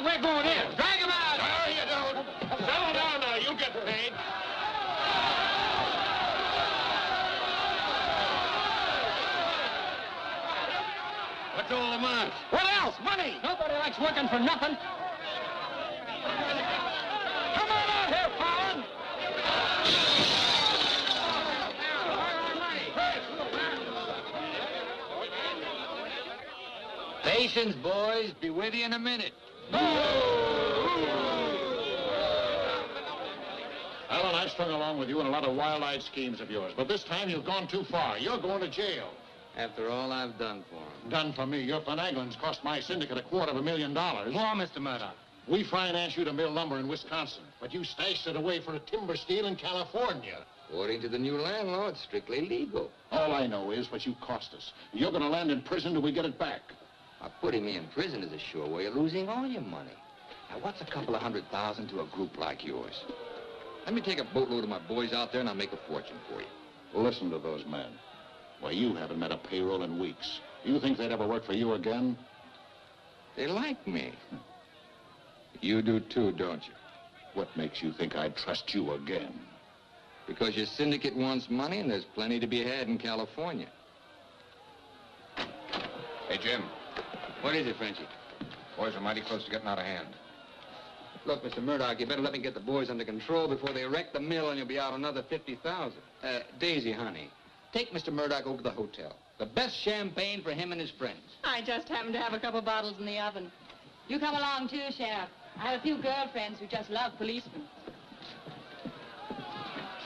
We're going in. Drag him out. No, you don't. Settle down now. You get paid. What's all the marks? What else? Money. Nobody likes working for nothing. Come on out here, Fallon. Patience, boys. Be with you in a minute. Alan, I strung along with you in a lot of wild-eyed schemes of yours, but this time you've gone too far. You're going to jail. After all I've done for him. Done for me. Your finagling's cost my syndicate $250,000. More, Mr. Murdoch. We financed you to mill lumber in Wisconsin, but you stashed it away for a timber steal in California. According to the new landlord, it's strictly legal. All I know is what you cost us. You're going to land in prison till we get it back. Putting me in prison is a sure way of losing all your money. Now, what's a couple of $100,000 to a group like yours? Let me take a boatload of my boys out there and I'll make a fortune for you. Listen to those men. Why, you haven't met a payroll in weeks. You think they'd ever work for you again? They like me. You do too, don't you? What makes you think I'd trust you again? Because your syndicate wants money and there's plenty to be had in California. Hey, Jim. What is it, Frenchie? Boys are mighty close to getting out of hand. Look, Mr. Murdoch, you better let me get the boys under control before they wreck the mill and you'll be out another $50,000. Daisy, honey, take Mr. Murdoch over to the hotel. The best champagne for him and his friends. I just happen to have a couple bottles in the oven. You come along too, Sheriff. I have a few girlfriends who just love policemen.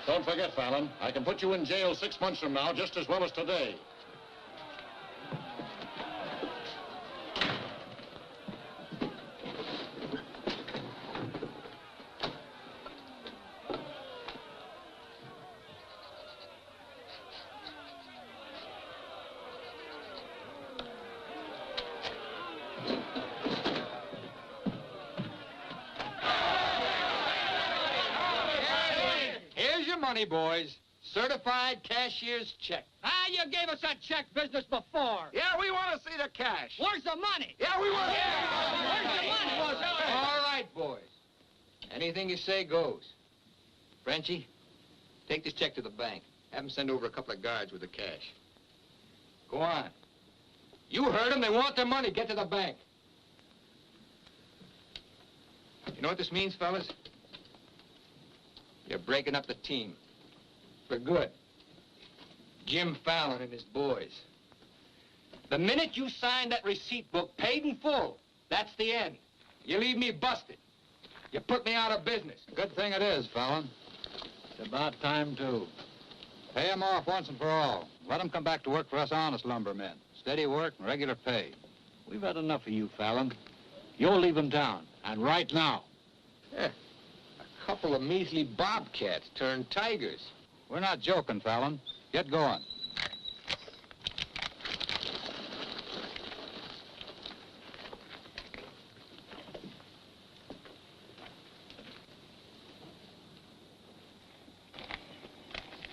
Don't forget, Fallon, I can put you in jail 6 months from now just as well as today. Money, boys. Certified cashier's check. You gave us that check business before. Yeah, we want to see the cash. Where's the money? Yeah, we want Where's the money? All right, boys. Anything you say goes. Frenchie, take this check to the bank. Have them send over a couple of guards with the cash. Go on. You heard them. They want their money. Get to the bank. You know what this means, fellas? You're breaking up the team. For good. Jim Fallon and his boys. The minute you sign that receipt book, paid in full, that's the end. You leave me busted. You put me out of business. Good thing it is, Fallon. It's about time, too. Pay them off once and for all. Let them come back to work for us honest lumbermen. Steady work and regular pay. We've had enough of you, Fallon. You'll leave them down, and right now. Yeah. Couple of measly bobcats turned tigers. We're not joking, Fallon. Get going.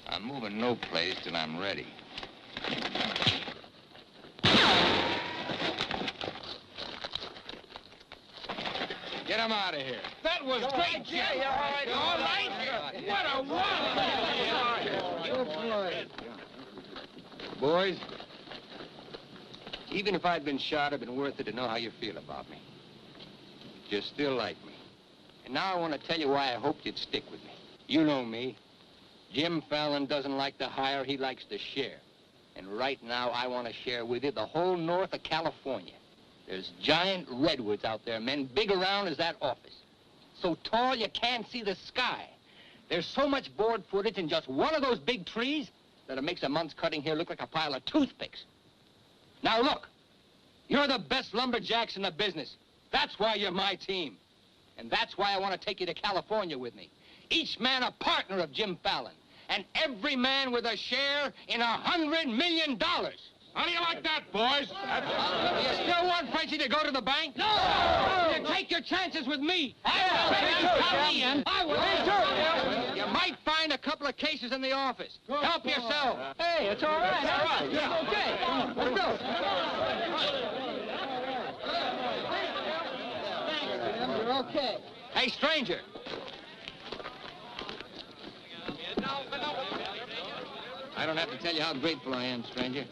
I'm moving no place till I'm ready. Get him out of here. That was great, Jim. All right. What a one! Boys, even if I'd been shot, it'd been worth it to know how you feel about me. You still like me. And now I want to tell you why I hoped you'd stick with me. You know me. Jim Fallon doesn't like to hire, he likes to share. And right now, I want to share with you the whole north of California. There's giant redwoods out there, men, big around as that office. So tall you can't see the sky. There's so much board footage in just one of those big trees that it makes a month's cutting here look like a pile of toothpicks. Now look, you're the best lumberjacks in the business. That's why you're my team. And that's why I want to take you to California with me. Each man a partner of Jim Fallon. And every man with a share in $100 million. How do you like that, boys? You still want Frenchie to go to the bank? No! You take your chances with me. You might find a couple of cases in the office. Help yourself. Hey, it's all right. All right. Yeah. Okay. Come on. Let's go. You're okay. Hey, stranger. I don't have to tell you how grateful I am, stranger.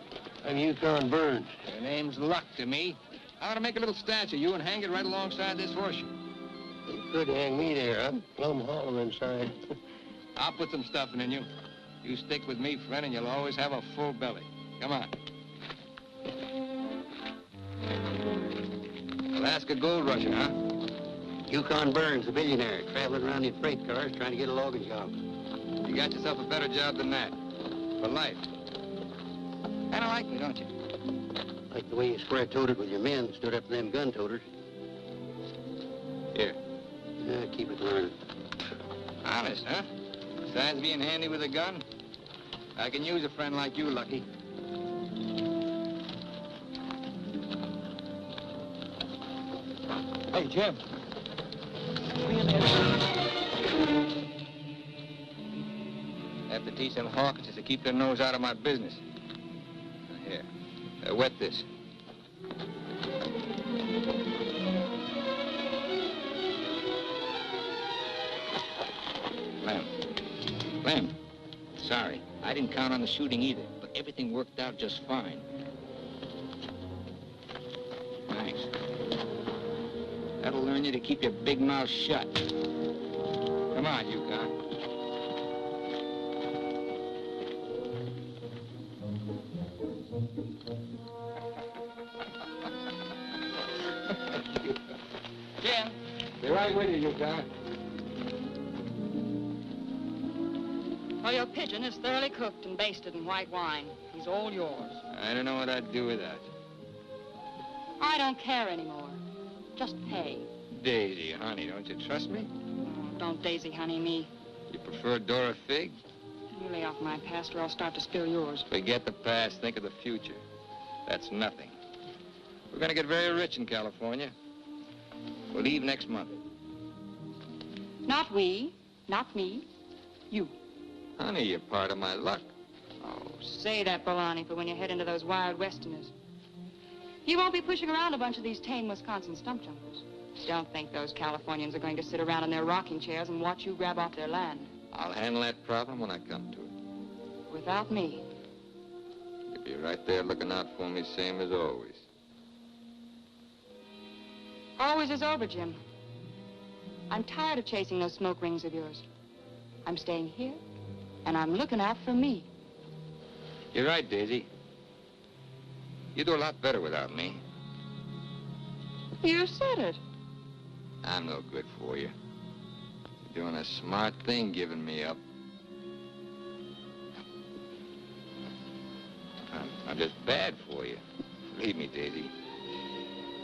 I'm Yukon Burns. Your name's Luck to me. I ought to make a little statue of you and hang it right alongside this horseshoe. You could hang me there. I'm plumb hollow inside. I'll put some stuffing in you. You stick with me, friend, and you'll always have a full belly. Come on. Alaska gold rusher, huh? Yukon Burns, a billionaire, traveling around in freight cars trying to get a logging job. You got yourself a better job than that. For life. Kind of like me, don't you? Like the way you square-toted with your men, stood up to them gun-toters. Here. Yeah, keep it learning. Honest, huh? Besides being handy with a gun, I can use a friend like you, Lucky. Hey, Jim. Have to teach them Hawkins to keep their nose out of my business. Here, wet this. Lem, sorry. I didn't count on the shooting either, but everything worked out just fine. Thanks. That'll learn you to keep your big mouth shut. Come on, Yukon. Jim. Be right with you, Yukon. Well, your pigeon is thoroughly cooked and basted in white wine. He's all yours. I don't know what I'd do with that. I don't care anymore. Just pay. Daisy, honey, don't you trust me? Oh, don't daisy honey me. You prefer Dora Fig? You lay off my past or I'll start to spill yours. Forget the past, think of the future. That's nothing. We're gonna get very rich in California. We'll leave next month. Not we, not me, you. Honey, you're part of my luck. Oh, say that, baloney, for when you head into those wild westerners. You won't be pushing around a bunch of these tame Wisconsin stump jumpers. Don't think those Californians are going to sit around in their rocking chairs and watch you grab off their land. I'll handle that problem when I come to it. Without me. You'll be right there looking out for me, same as always. Always is over, Jim. I'm tired of chasing those smoke rings of yours. I'm staying here, and I'm looking out for me. You're right, Daisy. You do a lot better without me. You said it. I'm no good for you. You're doing a smart thing giving me up. I'm just bad for you. Believe me, Daisy.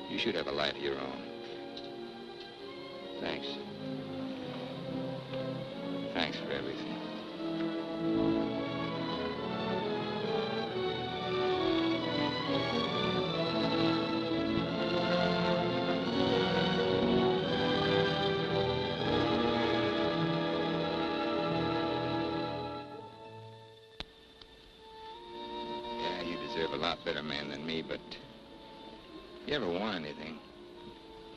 You should have a life of your own. Thanks. Thanks for everything. serve a lot better man than me, but if you ever want anything,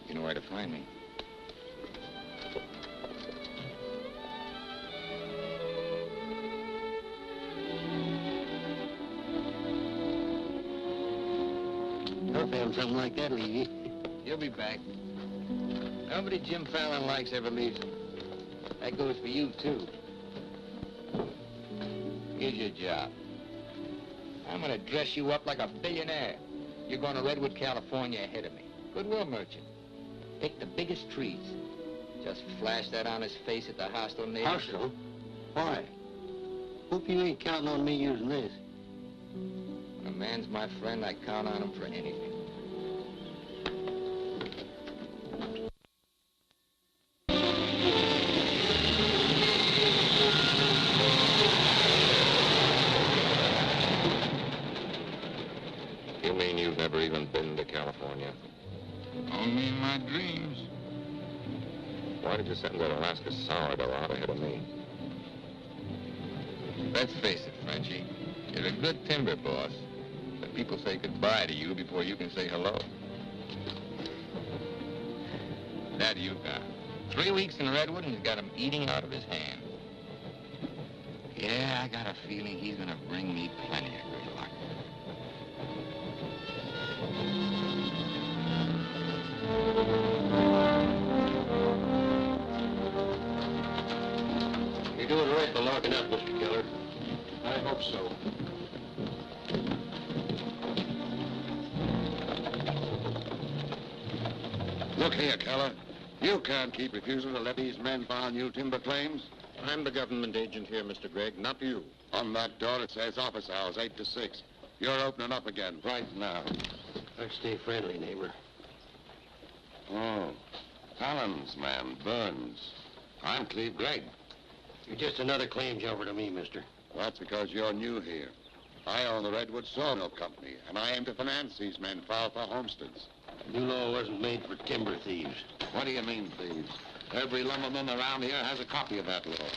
you know where to find me. I found something like that, Levy. You'll be back. Nobody Jim Fallon likes ever leaves him. That goes for you, too. Here's your job. I'm gonna dress you up like a billionaire. You're going to Redwood, California ahead of me. Goodwill merchant. Pick the biggest trees. Just flash that on his face at the hostile neighbors. Hostile? Why? Hope you ain't counting on me using this. When a man's my friend, I count on him for anything. You mean you've never even been to California? Only in my dreams. Why did you send that Alaska sourdough out ahead of me? Let's face it, Frenchie. You're a good timber boss. But people say goodbye to you before you can say hello. That Yukon. 3 weeks in Redwood and he's got him eating out of his hand. Yeah, I got a feeling he's gonna bring me plenty of good luck. You're doing right by locking up, Mr. Keller. I hope so. Look here, Keller. You can't keep refusing to let these men file new timber claims. I'm the government agent here, Mr. Gregg, not you. On that door it says office hours, 8 to 6. You're opening up again right now. Let's stay friendly, neighbor. Oh, Fallon's man, Burns. I'm Cleve Gregg. You're just another claim jumper to me, mister. That's because you're new here. I own the Redwood Sawmill Company, and I aim to finance these men file for homesteads. The new law wasn't made for timber thieves. What do you mean, thieves? Every lumberman around here has a copy of that law.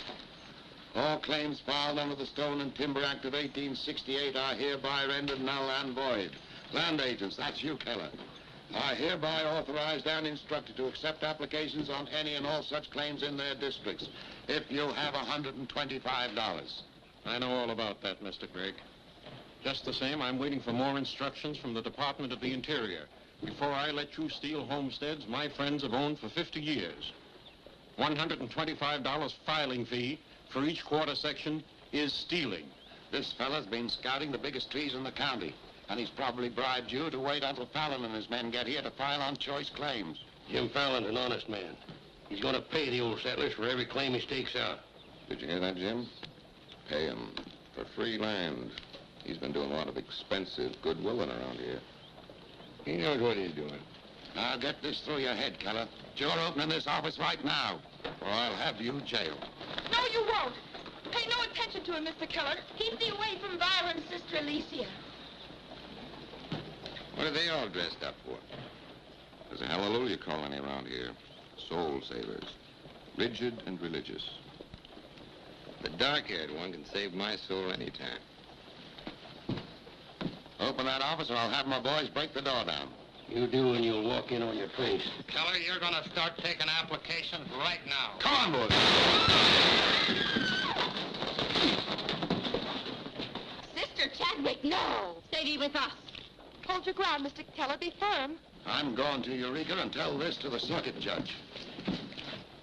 All claims filed under the Stone and Timber Act of 1868 are hereby rendered null and void. Land agents, that's you, Keller, are hereby authorized and instructed to accept applications on any and all such claims in their districts if you have $125. I know all about that, Mr. Gregg. Just the same, I'm waiting for more instructions from the Department of the Interior before I let you steal homesteads my friends have owned for 50 years. $125 filing fee for each quarter section is stealing. This fella's been scouting the biggest trees in the county, and he's probably bribed you to wait until Fallon and his men get here to file on choice claims. Jim Fallon's an honest man. He's going to pay the old settlers for every claim he stakes out. Did you hear that, Jim? Pay him for free land. He's been doing a lot of expensive goodwilling around here. He knows what he's doing. Now get this through your head, Keller. You're opening this office right now, or I'll have you jailed. No, you won't. Pay no attention to him, Mr. Keller. Keep thee away from Byron's sister Alicia. What are they all dressed up for? There's a hallelujah colony around here. Soul savers. Rigid and religious. The dark-haired one can save my soul anytime. Open that office, or I'll have my boys break the door down. You do, and you'll walk in on your face. Keller, you're gonna start taking applications right now. Come on, boys. Sister Chadwick, no. Stay with us. Hold your ground, Mr. Keller. Be firm. I'm going to Eureka and tell this to the circuit judge.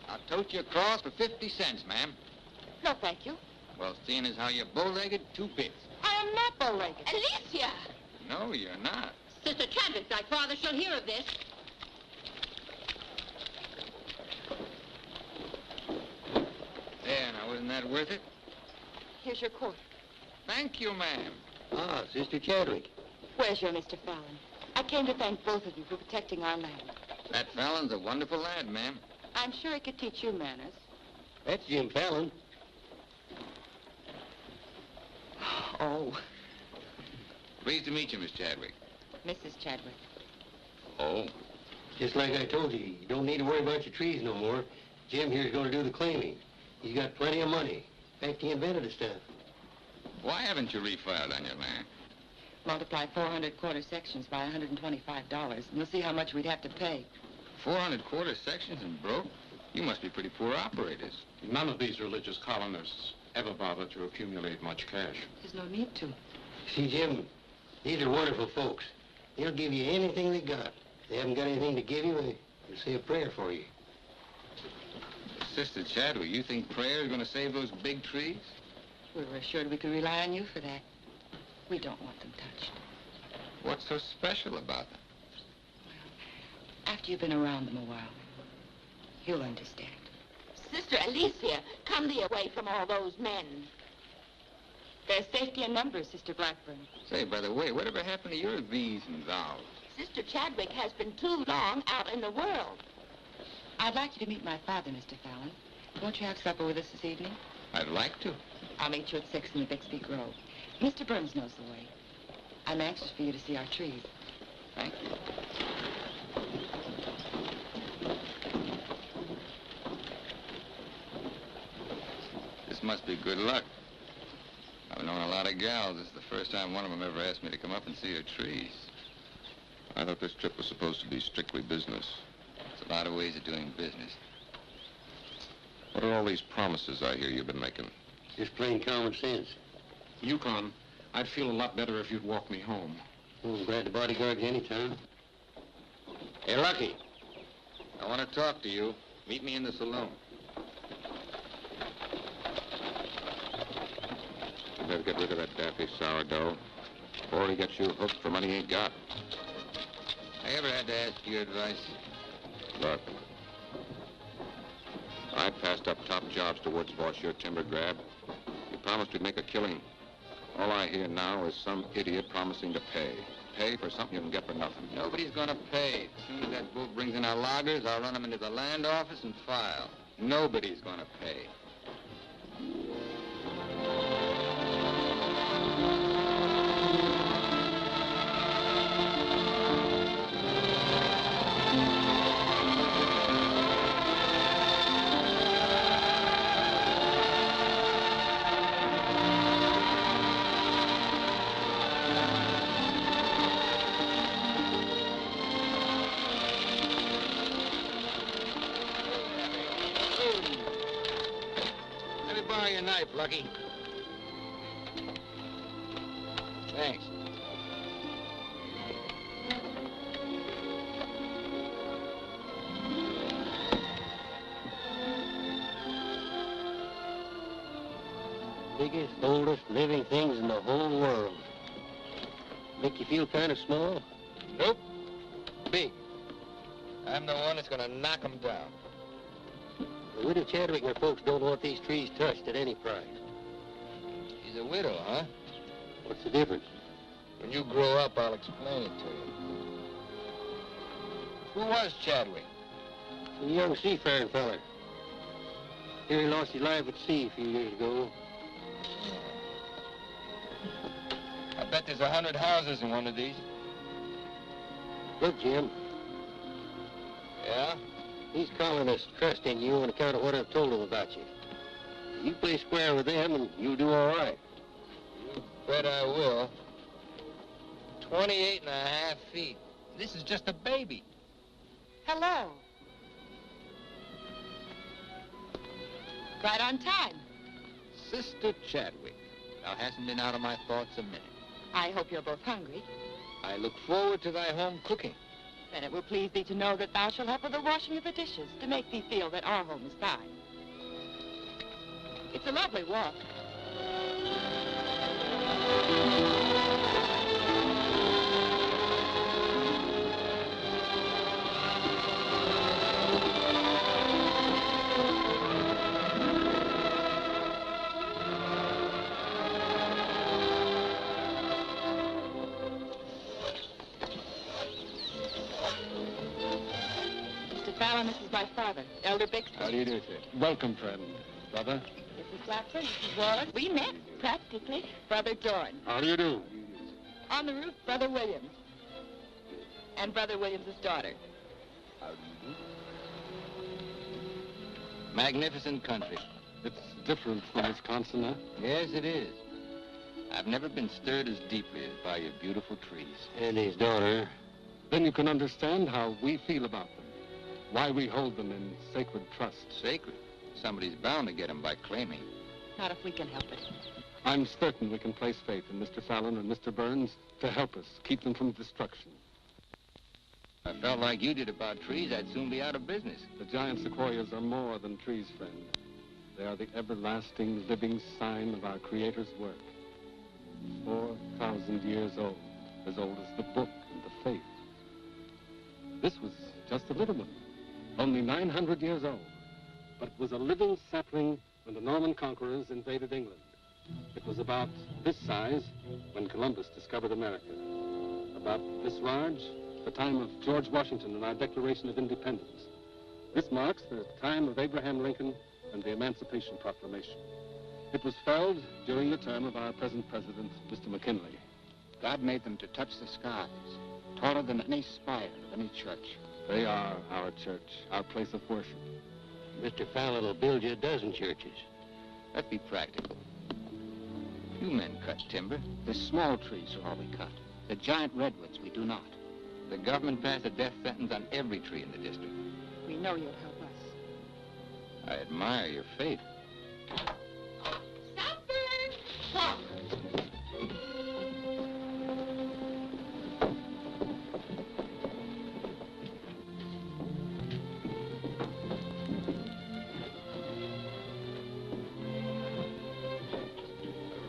I'll tote you across for 50 cents, ma'am. No, thank you. Well, seeing as how you're bow-legged, 2 bits. I am not bow-legged. Alicia! No, you're not. Sister Chadwick, thy father shall hear of this. There, now, isn't that worth it? Here's your quarter. Thank you, ma'am. Ah, Sister Chadwick. Where's your Mr. Fallon? I came to thank both of you for protecting our land. That Fallon's a wonderful lad, ma'am. I'm sure he could teach you manners. That's Jim Fallon. Oh, Pleased to meet you, Miss Chadwick. Mrs. Chadwick. Oh? Just like I told you, you don't need to worry about your trees no more. Jim here's going to do the claiming. He's got plenty of money. In fact, he invented the stuff. Why haven't you refiled on your land? Multiply 400 quarter sections by $125, and you'll see how much we'd have to pay. 400 quarter sections and broke? You must be pretty poor operators. None of these religious colonists ever bother to accumulate much cash. There's no need to. See, Jim, these are wonderful folks. They'll give you anything they got. If they haven't got anything to give you, they'll say a prayer for you. Sister Chadwick, you think prayer is going to save those big trees? We were assured we could rely on you for that. We don't want them touched. What's so special about them? After you've been around them a while, you'll understand. Sister Alicia, come thee away from all those men. There's safety in numbers, Sister Blackburn. Say, by the way, whatever happened to your these and thous? Sister Chadwick has been too long out in the world. I'd like you to meet my father, Mr. Fallon. Won't you have supper with us this evening? I'd like to. I'll meet you at 6 in the Bixby Grove. Mr. Burns knows the way. I'm anxious for you to see our trees. Thank you. This must be good luck. I've known a lot of gals. This is the first time one of them ever asked me to come up and see her trees. I thought this trip was supposed to be strictly business. There's a lot of ways of doing business. What are all these promises I hear you've been making? Just plain common sense. Yukon, I'd feel a lot better if you'd walk me home. Oh, I'm glad to bodyguard you anytime. Hey, Lucky. I want to talk to you. Meet me in the saloon. You better get rid of that daffy sourdough before he gets you hooked for money he ain't got. I ever had to ask your advice? Look, I passed up top jobs to Woods boss your timber grab. You promised we'd make a killing. All I hear now is some idiot promising to pay. Pay for something you can get for nothing. Nobody's going to pay. As soon as that bull brings in our loggers, I'll run them into the land office and file. Nobody's going to pay. Lucky. Thanks. Biggest, oldest living things in the whole world. Make you feel kind of small? Nope. Big. I'm the one that's gonna knock them down. The widow Chadwick and her folks don't want these trees touched at any price. She's a widow, huh? What's the difference? When you grow up, I'll explain it to you. Who was Chadwick? A young seafaring feller. Here he lost his life at sea a few years ago. I bet there's 100 houses in one of these. Look, Jim. Yeah? These colonists trust in you on account of what I've told them about you. You play square with them and you'll do all right. You bet I will. 28 and a half feet. This is just a baby. Hello. Right on time. Sister Chadwick. Thou hasn't been out of my thoughts a minute. I hope you're both hungry. I look forward to thy home cooking. Then it will please thee to know that thou shalt help with the washing of the dishes to make thee feel that our home is thine. It's a lovely walk. Fallon, this is my father, Elder Bixby. How do you do, sir? Welcome, friend. Brother? Mrs. Blackburn, Mrs. Wallace. We met, practically. Brother Dorn. How do you do? On the roof, Brother Williams. And Brother Williams' daughter. How do you do? Magnificent country. It's different from Wisconsin, huh? Yes, it is. I've never been stirred as deeply as by your beautiful trees. And his daughter. Then you can understand how we feel about them, why we hold them in sacred trust. Sacred? Somebody's bound to get them by claiming. Not if we can help it. I'm certain we can place faith in Mr. Fallon and Mr. Burns to help us keep them from destruction. If I felt like you did about trees, I'd soon be out of business. The giant sequoias are more than trees, friend. They are the everlasting, living sign of our Creator's work. 4,000 years old as the book and the faith. This was just a little one, only 900 years old. But it was a living sapling when the Norman conquerors invaded England. It was about this size when Columbus discovered America. About this large, the time of George Washington and our Declaration of Independence. This marks the time of Abraham Lincoln and the Emancipation Proclamation. It was felled during the term of our present president, Mr. McKinley. God made them to touch the skies, taller than any spire of any church. They are our church, our place of worship. Mr. Fallon will build you a dozen churches. Let's be practical. You men cut timber. The small trees are all we cut. The giant redwoods, we do not. The government passed a death sentence on every tree in the district. We know you'll help us. I admire your faith. Stop!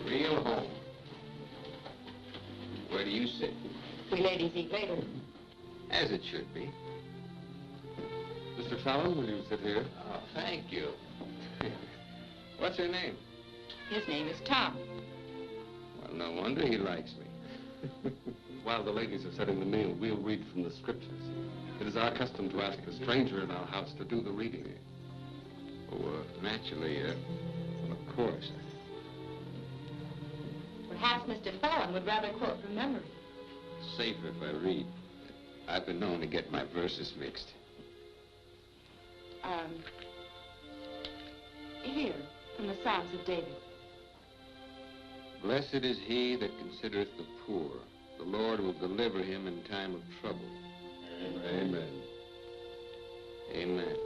A real home. Where do you sit? We ladies eat later. As it should be. Mr. Fallon, will you sit here? Oh, thank you. What's her name? His name is Tom. Well, no wonder he likes me. While the ladies are setting the meal, we'll read from the scriptures. It is our custom to ask a stranger in our house to do the reading. Oh, naturally, well, of course. Perhaps Mr. Fallon would rather quote from memory. Safer if I read. I've been known to get my verses mixed. Here, from the Psalms of David. Blessed is he that considereth the poor. The Lord will deliver him in time of trouble. Amen. Amen.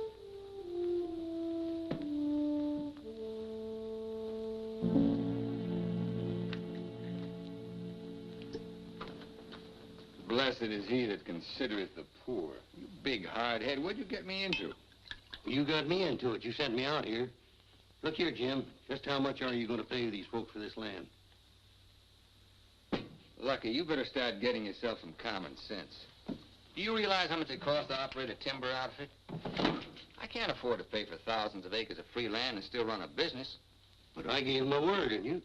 Blessed is he that considereth the poor. You big hard head, what'd you get me into? You got me into it. You sent me out here. Look here, Jim. Just how much are you going to pay these folks for this land? Lucky, you better start getting yourself some common sense. Do you realize how much it costs to operate a timber outfit? I can't afford to pay for thousands of acres of free land and still run a business. But I gave him my word, and you...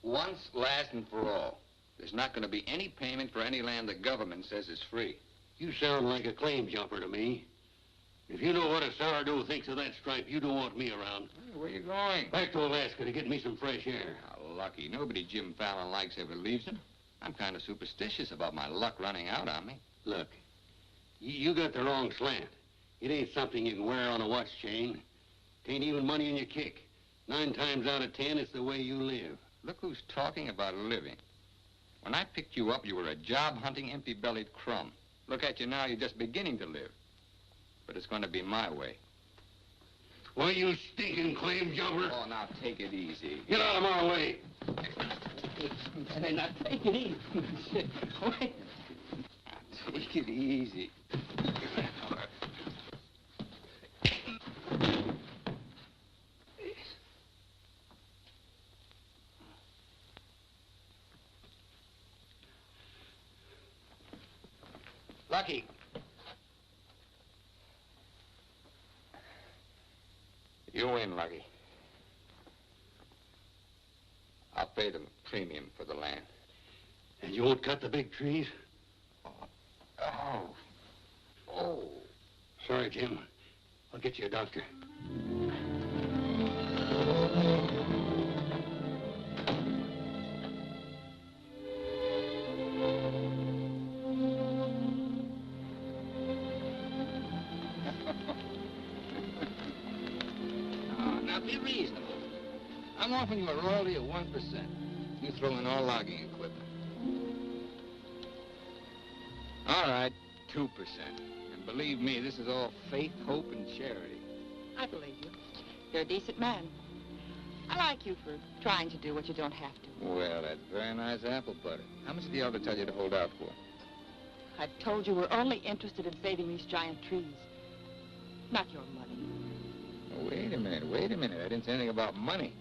Once, last, and for all. There's not going to be any payment for any land the government says is free. You sound like a claim jumper to me. If you know what a sourdough thinks of that stripe, you don't want me around. Hey, where you going? Back to Alaska to get me some fresh air. How lucky. Nobody Jim Fallon likes ever leaves him. I'm kind of superstitious about my luck running out on me. Look, you got the wrong slant. It ain't something you can wear on a watch chain. It ain't even money in your kick. 9 times out of 10, it's the way you live. Look who's talking about living. When I picked you up, you were a job-hunting, empty-bellied crumb. Look at you now, you're just beginning to live. But it's going to be my way. Why, you stinking claim jumper? Oh, now take it easy. Get out of my way. Now take it easy. Wait. Now take it easy. Lucky. You win, Lucky. I'll pay the premium for the land. And you won't cut the big trees? Oh. Sorry, Jim. I'll get you a doctor. Now, be reasonable. I'm offering you a royalty of 1%. You throw in all logging equipment. All right, 2%. And believe me, this is all faith, hope, and charity. I believe you. You're a decent man. I like you for trying to do what you don't have to. Well, that's very nice apple butter. How much did the elder tell you to hold out for? I've told you we're only interested in saving these giant trees. Not your money. Oh, wait a minute. I didn't say anything about money.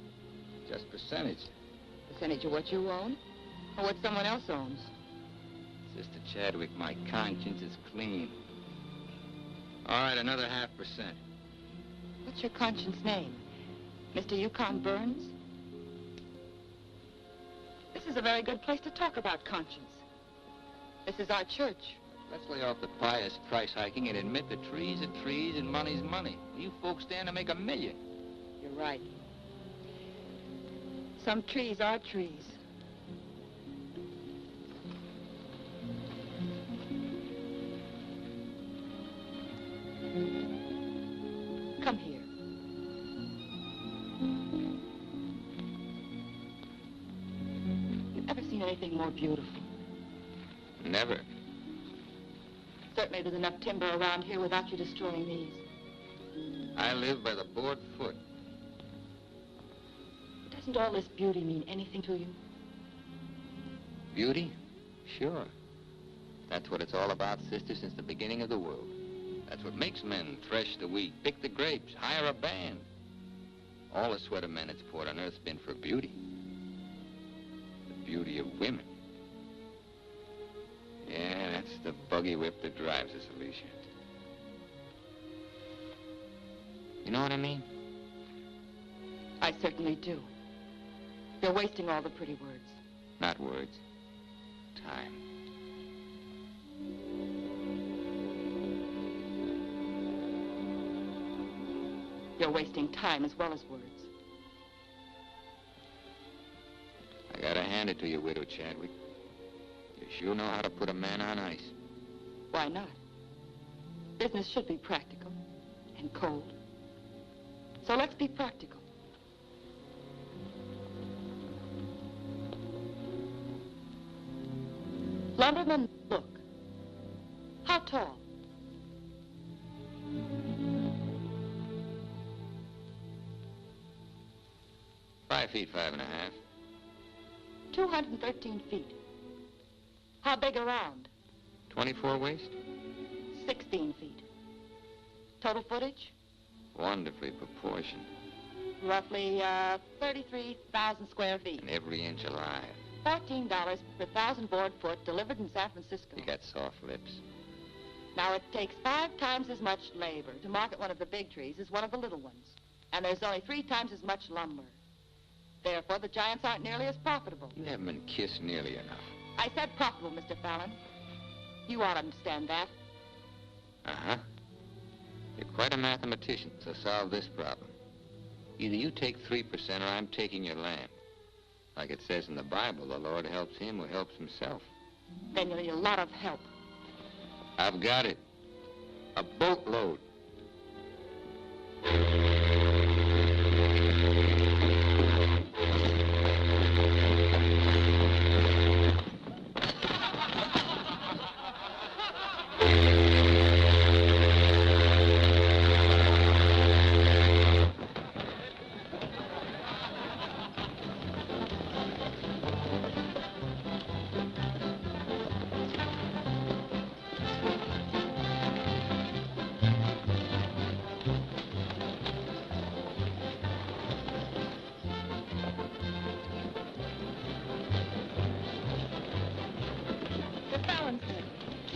Just percentage. Percentage of what you own? Or what someone else owns? Sister Chadwick, my conscience is clean. All right, another 0.5%. What's your conscience name? Mr. Yukon Burns? This is a very good place to talk about conscience. This is our church. Let's lay off the pious price hiking and admit that trees are trees and money's money. You folks stand to make $1 million. You're right. Some trees are trees. Come here. You've ever seen anything more beautiful? Never. Certainly there's enough timber around here without you destroying these. I live by the board foot. Doesn't all this beauty mean anything to you? Beauty? Sure. That's what it's all about, sister, since the beginning of the world. That's what makes men thresh the wheat, pick the grapes, hire a band. All the sweat of men that's poured on earth's been for beauty. The beauty of women. Yeah, that's the buggy whip that drives us, Alicia. You know what I mean? I certainly do. You're wasting all the pretty words. Not words. Time. You're wasting time as well as words. I gotta hand it to you, Widow Chadwick. You sure know how to put a man on ice. Why not? Business should be practical and cold. So let's be practical. Lumberman, look. How tall? $5 feet, 5.5. 213 feet. How big around? 24 waist? 16 feet. Total footage? Wonderfully proportioned. Roughly 33,000 square feet. And every inch alive. $14 per 1,000 board foot delivered in San Francisco. You got soft lips. Now, it takes 5 times as much labor to market one of the big trees as one of the little ones. And there's only 3 times as much lumber. Therefore, the giants aren't nearly as profitable. You haven't been kissed nearly enough. I said profitable, Mr. Fallon. You ought to understand that. Uh-huh. You're quite a mathematician, so solve this problem. Either you take 3% or I'm taking your land. Like it says in the Bible, the Lord helps him who helps himself. Then you'll need a lot of help. I've got it. A boatload.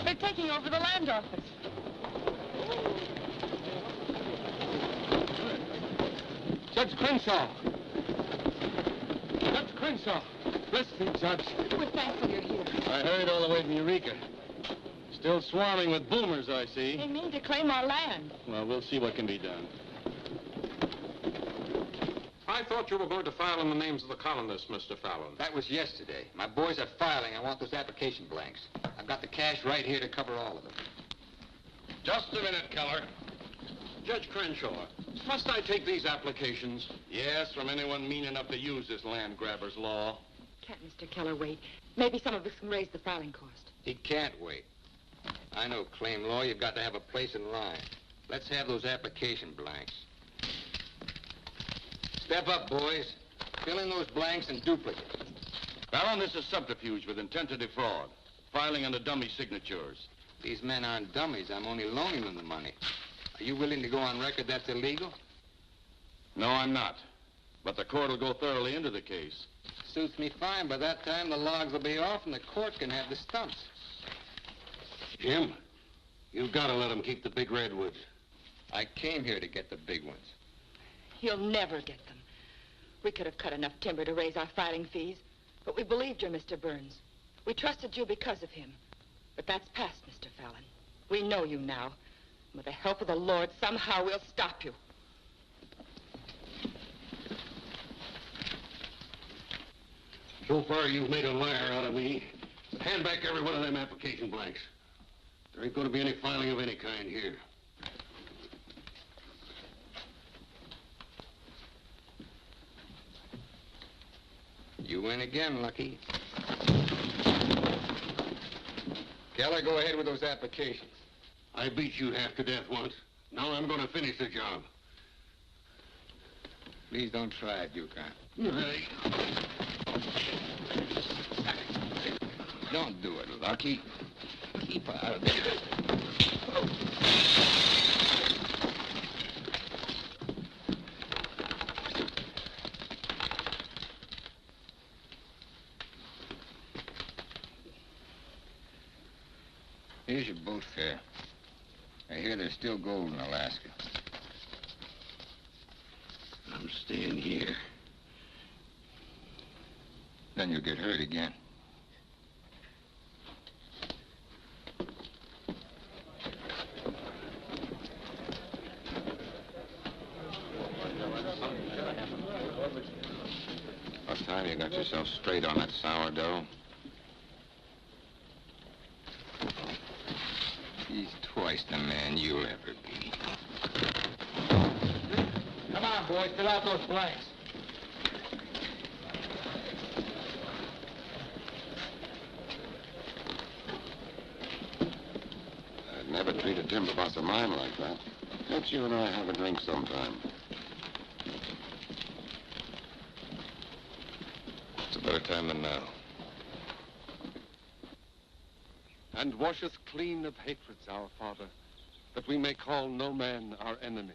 They're taking over the land office. Judge Crenshaw! Judge Crenshaw! Bless me, Judge. We're thankful you're here. I heard all the way from Eureka. Still swarming with boomers, I see. They mean to claim our land. Well, we'll see what can be done. I thought you were going to file in the names of the colonists, Mr. Fallon. That was yesterday. My boys are filing. I want those application blanks. I've got the cash right here to cover all of them. Just a minute, Keller. Judge Crenshaw, must I take these applications? Yes, from anyone mean enough to use this land grabber's law. Can't Mr. Keller wait? Maybe some of us can raise the filing cost. He can't wait. I know claim law. You've got to have a place in line. Let's have those application blanks. Step up, boys. Fill in those blanks and duplicate. Fallon, this is subterfuge with intent to defraud. Filing under dummy signatures. These men aren't dummies. I'm only loaning them the money. Are you willing to go on record that's illegal? No, I'm not. But the court will go thoroughly into the case. Suits me fine. By that time, the logs will be off and the court can have the stumps. Jim, you've got to let him keep the big redwoods. I came here to get the big ones. You'll never get them. We could have cut enough timber to raise our filing fees, but we believed you, Mr. Burns. We trusted you because of him. But that's past, Mr. Fallon. We know you now. With the help of the Lord, somehow we'll stop you. So far, you've made a liar out of me. Hand back every one of them application blanks. There ain't going to be any filing of any kind here. You win again, Lucky. Keller, go ahead with those applications. I beat you half to death once. Now I'm going to finish the job. Please don't try it, Yukon. Hey. Don't do it, Lucky. Keep out of there. Here's your boat fare. I hear there's still gold in Alaska. I'm staying here. Then you'll get hurt again. What time you got yourself straight on that sourdough? He's twice the man you'll ever be. Come on, boys, fill out those blanks. I'd never treat a timber boss of mine like that. Let's you and I have a drink sometime. It's a better time than now. And wash us clean of hatreds, our Father, that we may call no man our enemy.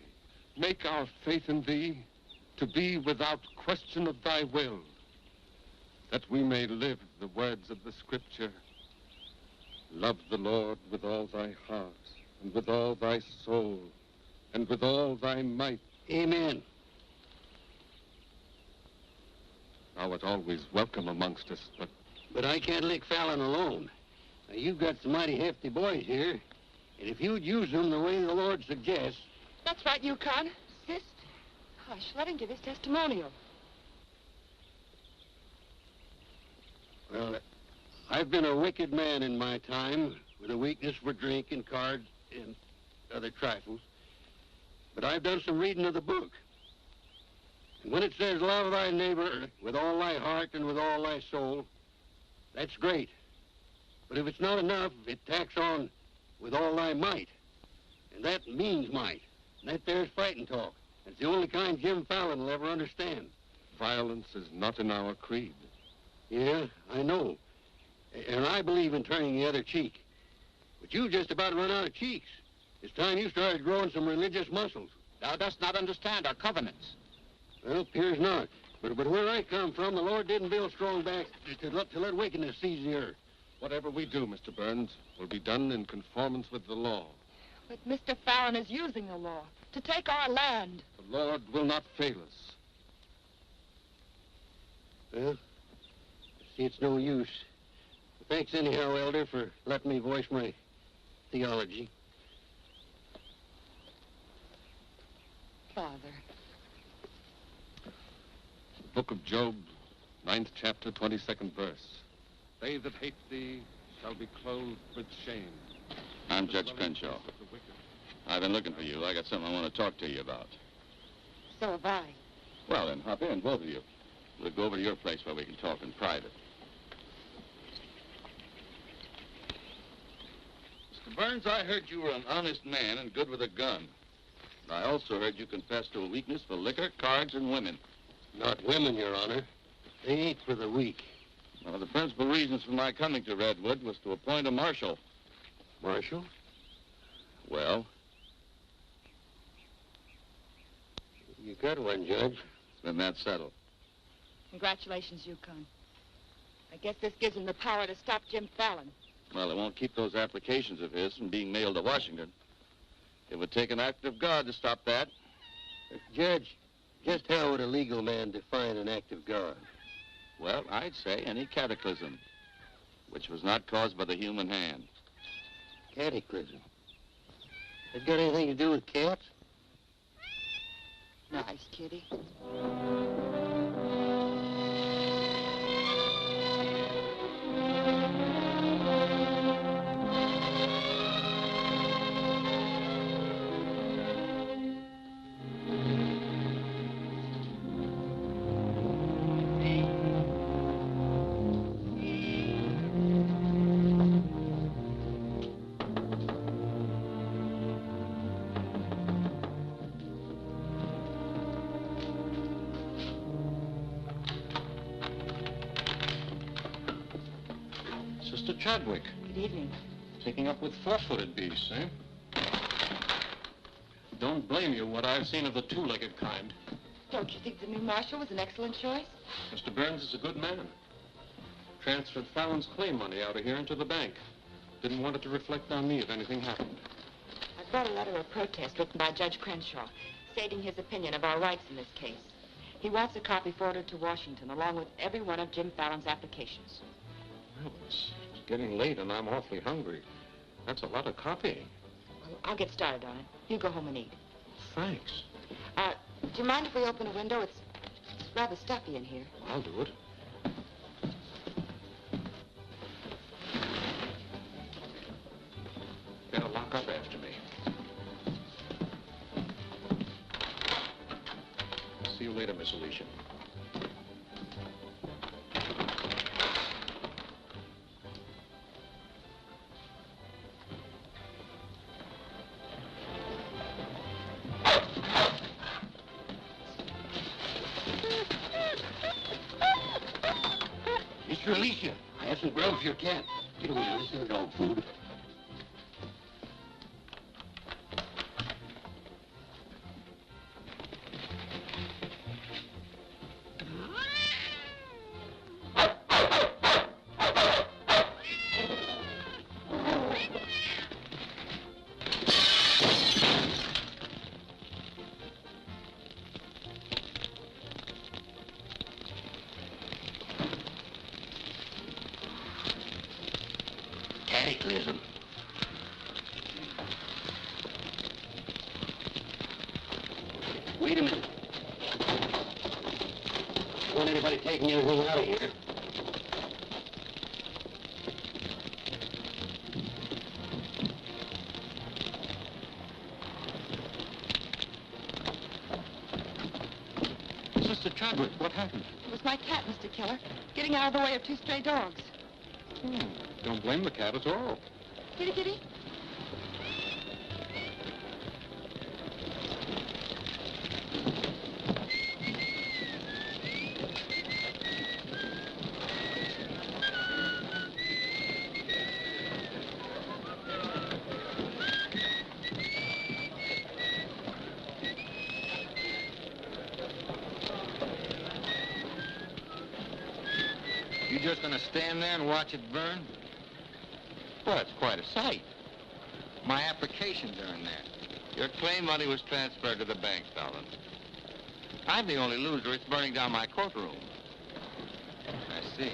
Make our faith in thee to be without question of thy will, that we may live the words of the Scripture. Love the Lord with all thy heart, and with all thy soul, and with all thy might. Amen. Thou art always welcome amongst us, But I can't lick Fallon alone. Now, you've got some mighty hefty boys here, and if you'd use them the way the Lord suggests... That's right, Yukon. Sister. Hush, let him give his testimonial. Well, I've been a wicked man in my time, with a weakness for drink and cards and other trifles. But I've done some reading of the book. And when it says, love thy neighbor with all thy heart and with all thy soul, that's great. But if it's not enough, it tacks on with all thy might. And that means might. And that there's fighting talk. It's the only kind Jim Fallon will ever understand. violence is not in our creed. Yeah, I know. And I believe in turning the other cheek. But you just about run out of cheeks. It's time you started growing some religious muscles. Thou dost not understand our covenants. Well, appears not. But where I come from, the Lord didn't build strong backs to let wickedness seize the earth. Whatever we do, Mr. Burns, will be done in conformance with the law. But Mr. Fallon is using the law to take our land. The Lord will not fail us. Well, see, it's no use. Thanks anyhow, Elder, for letting me voice my theology. Father. Book of Job, 9th chapter, 22nd verse. They that hate thee shall be clothed with shame. I'm Judge Crenshaw. I've been looking for you. I got something I want to talk to you about. So have I. Well, then, hop in, both of you. We'll go over to your place where we can talk in private. Mr. Burns, I heard you were an honest man and good with a gun. I also heard you confess to a weakness for liquor, cards, and women. Not women, Your Honor. They ain't for the weak. One of the principal reasons for my coming to Redwood was to appoint a marshal. Marshal? Well? You got one, Judge. Then that's settled. Congratulations, Yukon. I guess this gives him the power to stop Jim Fallon. Well, it won't keep those applications of his from being mailed to Washington. It would take an act of God to stop that. Judge, just how would a legal man define an act of God? Well, I'd say any cataclysm, which was not caused by the human hand. Cataclysm? That got anything to do with cats? Nice, kitty. Sister Chadwick, Good evening. taking up with four-footed beasts, eh? Don't blame you what I've seen of the two-legged kind. Don't you think the new marshal was an excellent choice? Mr. Burns is a good man. Transferred Fallon's claim money out of here into the bank. Didn't want it to reflect on me if anything happened. I brought a letter of protest written by Judge Crenshaw, stating his opinion of our rights in this case. He wants a copy forwarded to Washington, along with every one of Jim Fallon's applications. Well, it's getting late and I'm awfully hungry. That's a lot of copying. Well, I'll get started on it. You go home and eat. Thanks. Do you mind if we open a window? It's rather stuffy in here. I'll do it. Better lock up after me. See you later, Miss Alicia. Mr. Alicia, I have some grub for your cat. Get over here. This is dog food. Cataclysm. Wait a minute. Don't want anybody taking anything out of here. Sister Chadwick, what happened? It was my cat, Mr. Keller, getting out of the way of two stray dogs. Don't blame the cat at all. Kitty, kitty. You just gonna stand there and watch it burn? Well, it's quite a sight. My applications are in there. Your claim money was transferred to the bank, Fallon. I'm the only loser. It's burning down my courtroom. I see.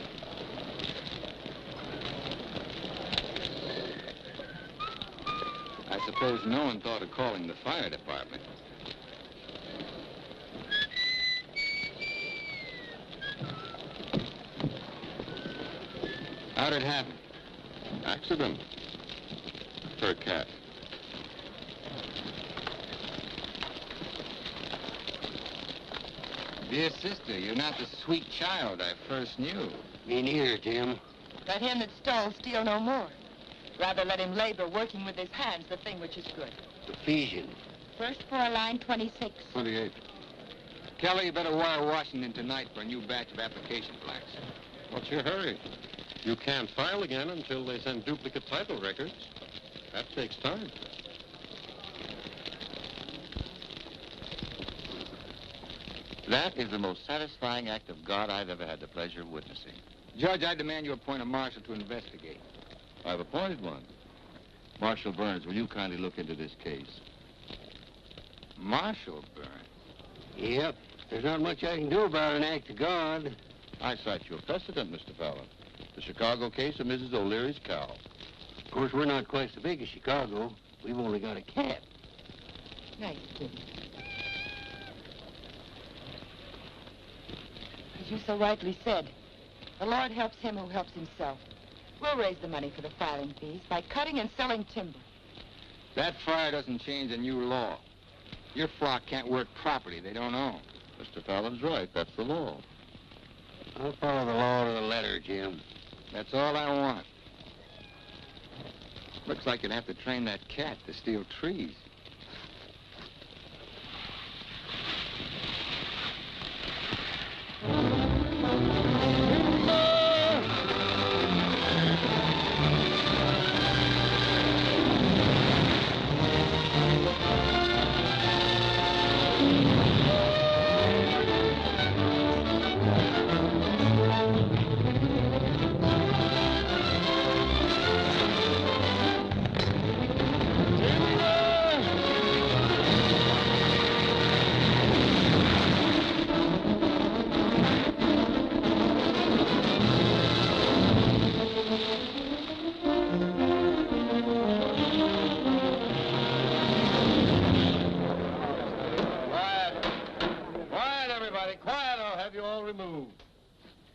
I suppose no one thought of calling the fire department. How'd it happen? Accident. For a cat. Dear sister, you're not the sweet child I first knew. Me neither, Tim. Let him that stole steal no more. Rather let him labor working with his hands the thing which is good. Ephesians. First floor, line 26. 28. Kelly, you better wire Washington tonight for a new batch of application blacks. What's your hurry? You can't file again until they send duplicate title records. That takes time. That is the most satisfying act of God I've ever had the pleasure of witnessing. Judge, I demand you appoint a marshal to investigate. I've appointed one. Marshal Burns, will you kindly look into this case? Marshal Burns? Yep. There's not much I can do about an act of God. I cite you a precedent, Mr. Fallon. The Chicago case of Mrs. O'Leary's cow. Of course, we're not quite so big as Chicago. We've only got a cat. Nice, Tim. As you so rightly said, the Lord helps him who helps himself. We'll raise the money for the filing fees by cutting and selling timber. That fire doesn't change the new law. Your flock can't work property they don't own. Mr. Fallon's right. That's the law. I'll follow the law to the letter, Jim. That's all I want. Looks like you'd have to train that cat to steal trees.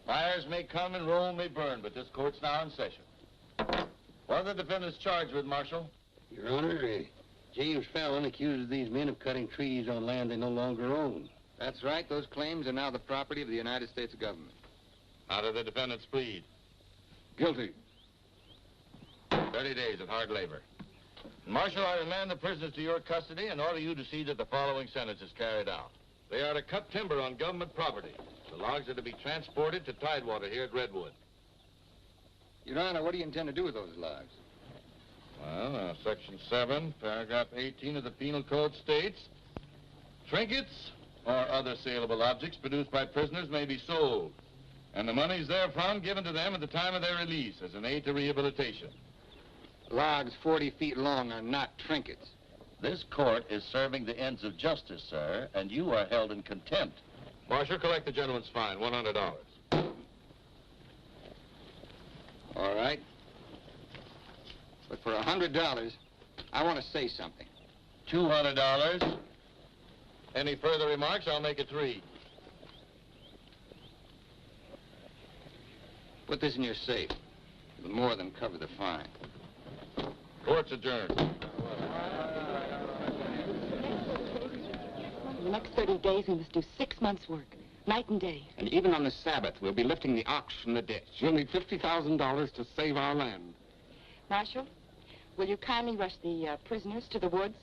Fires may come and Rome may burn, but this court's now in session. What are the defendants charged with, Marshal? Your Honor, James Fallon accuses these men of cutting trees on land they no longer own. That's right. Those claims are now the property of the United States government. How do the defendants plead? Guilty. 30 days of hard labor. Marshal, I remand the prisoners to your custody and order you to see that the following sentence is carried out. They are to cut timber on government property. The logs are to be transported to Tidewater here at Redwood. Your Honor, what do you intend to do with those logs? Well, Section 7, Paragraph 18 of the Penal Code states, trinkets or other saleable objects produced by prisoners may be sold, and the monies therefrom given to them at the time of their release as an aid to rehabilitation. Logs 40 feet long are not trinkets. This court is serving the ends of justice, sir, and you are held in contempt. Marshal, collect the gentleman's fine, $100. All right. But for $100, I want to say something. $200. Any further remarks, I'll make it 3. Put this in your safe. It'll more than cover the fine. Court's adjourned. For the next 30 days, we must do 6 months' work, night and day. And even on the Sabbath, we'll be lifting the ox from the ditch. We'll need $50,000 to save our land. Marshal, will you kindly rush the prisoners to the woods?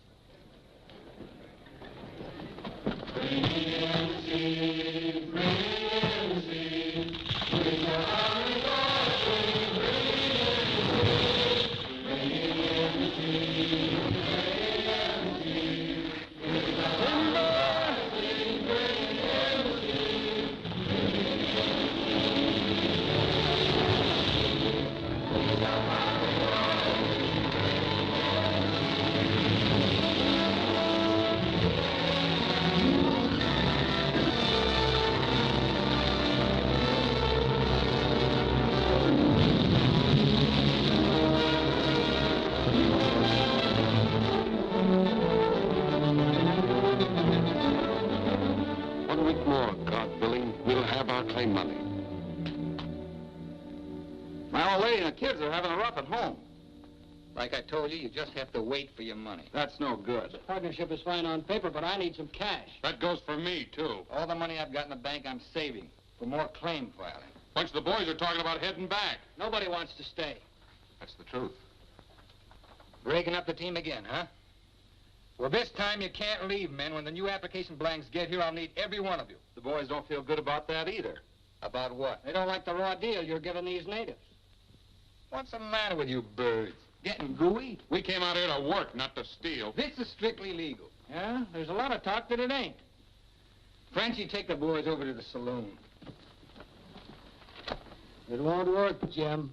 Money. My old lady and the kids are having a rough at home. Like I told you, you just have to wait for your money. That's no good. Partnership is fine on paper, but I need some cash. That goes for me, too. All the money I've got in the bank, I'm saving for more claim filing. Bunch of the boys are talking about heading back. Nobody wants to stay. That's the truth. Breaking up the team again, huh? Well, this time you can't leave, men. When the new application blanks get here, I'll need every one of you. The boys don't feel good about that either. About what? They don't like the raw deal you're giving these natives. What's the matter with you birds? Getting gooey? We came out here to work, not to steal. This is strictly legal. Yeah? There's a lot of talk that it ain't. Frenchie, take the boys over to the saloon. It won't work, Jim.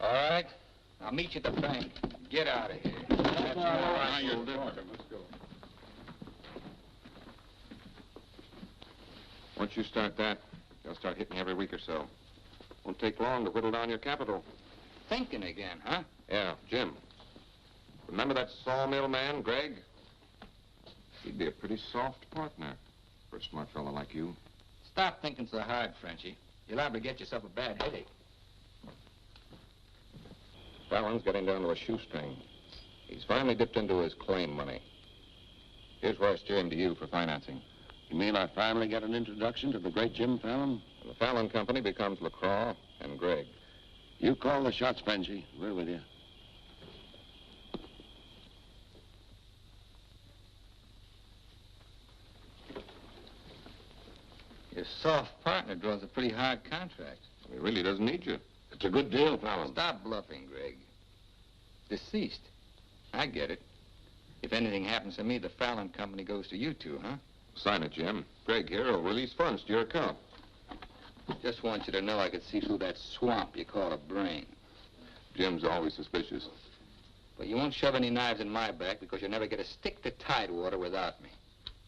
All right. I'll meet you at the bank. Get out of here. That's all right. Now you're different. Let's go. Once you start that, they'll start hitting you every week or so. Won't take long to whittle down your capital. Thinking again, huh? Yeah, Jim. Remember that sawmill man, Greg? He'd be a pretty soft partner for a smart fellow like you. Stop thinking so hard, Frenchie. You're liable to get yourself a bad headache. Fallon's getting down to a shoestring. He's finally dipped into his claim money. Here's where I steer him to you for financing. You mean I finally get an introduction to the great Jim Fallon? And the Fallon Company becomes LaCroix and Gregg. You call the shots, Benji. We're with you. Your soft partner draws a pretty hard contract. He really doesn't need you. It's a good deal, Fallon. Stop bluffing, Gregg. Deceased. I get it. If anything happens to me, the Fallon Company goes to you two, huh? Sign it, Jim. Gregg here will release funds to your account. Just want you to know I could see through that swamp you call a brain. Jim's always suspicious. But you won't shove any knives in my back because you'll never get a stick to Tidewater without me.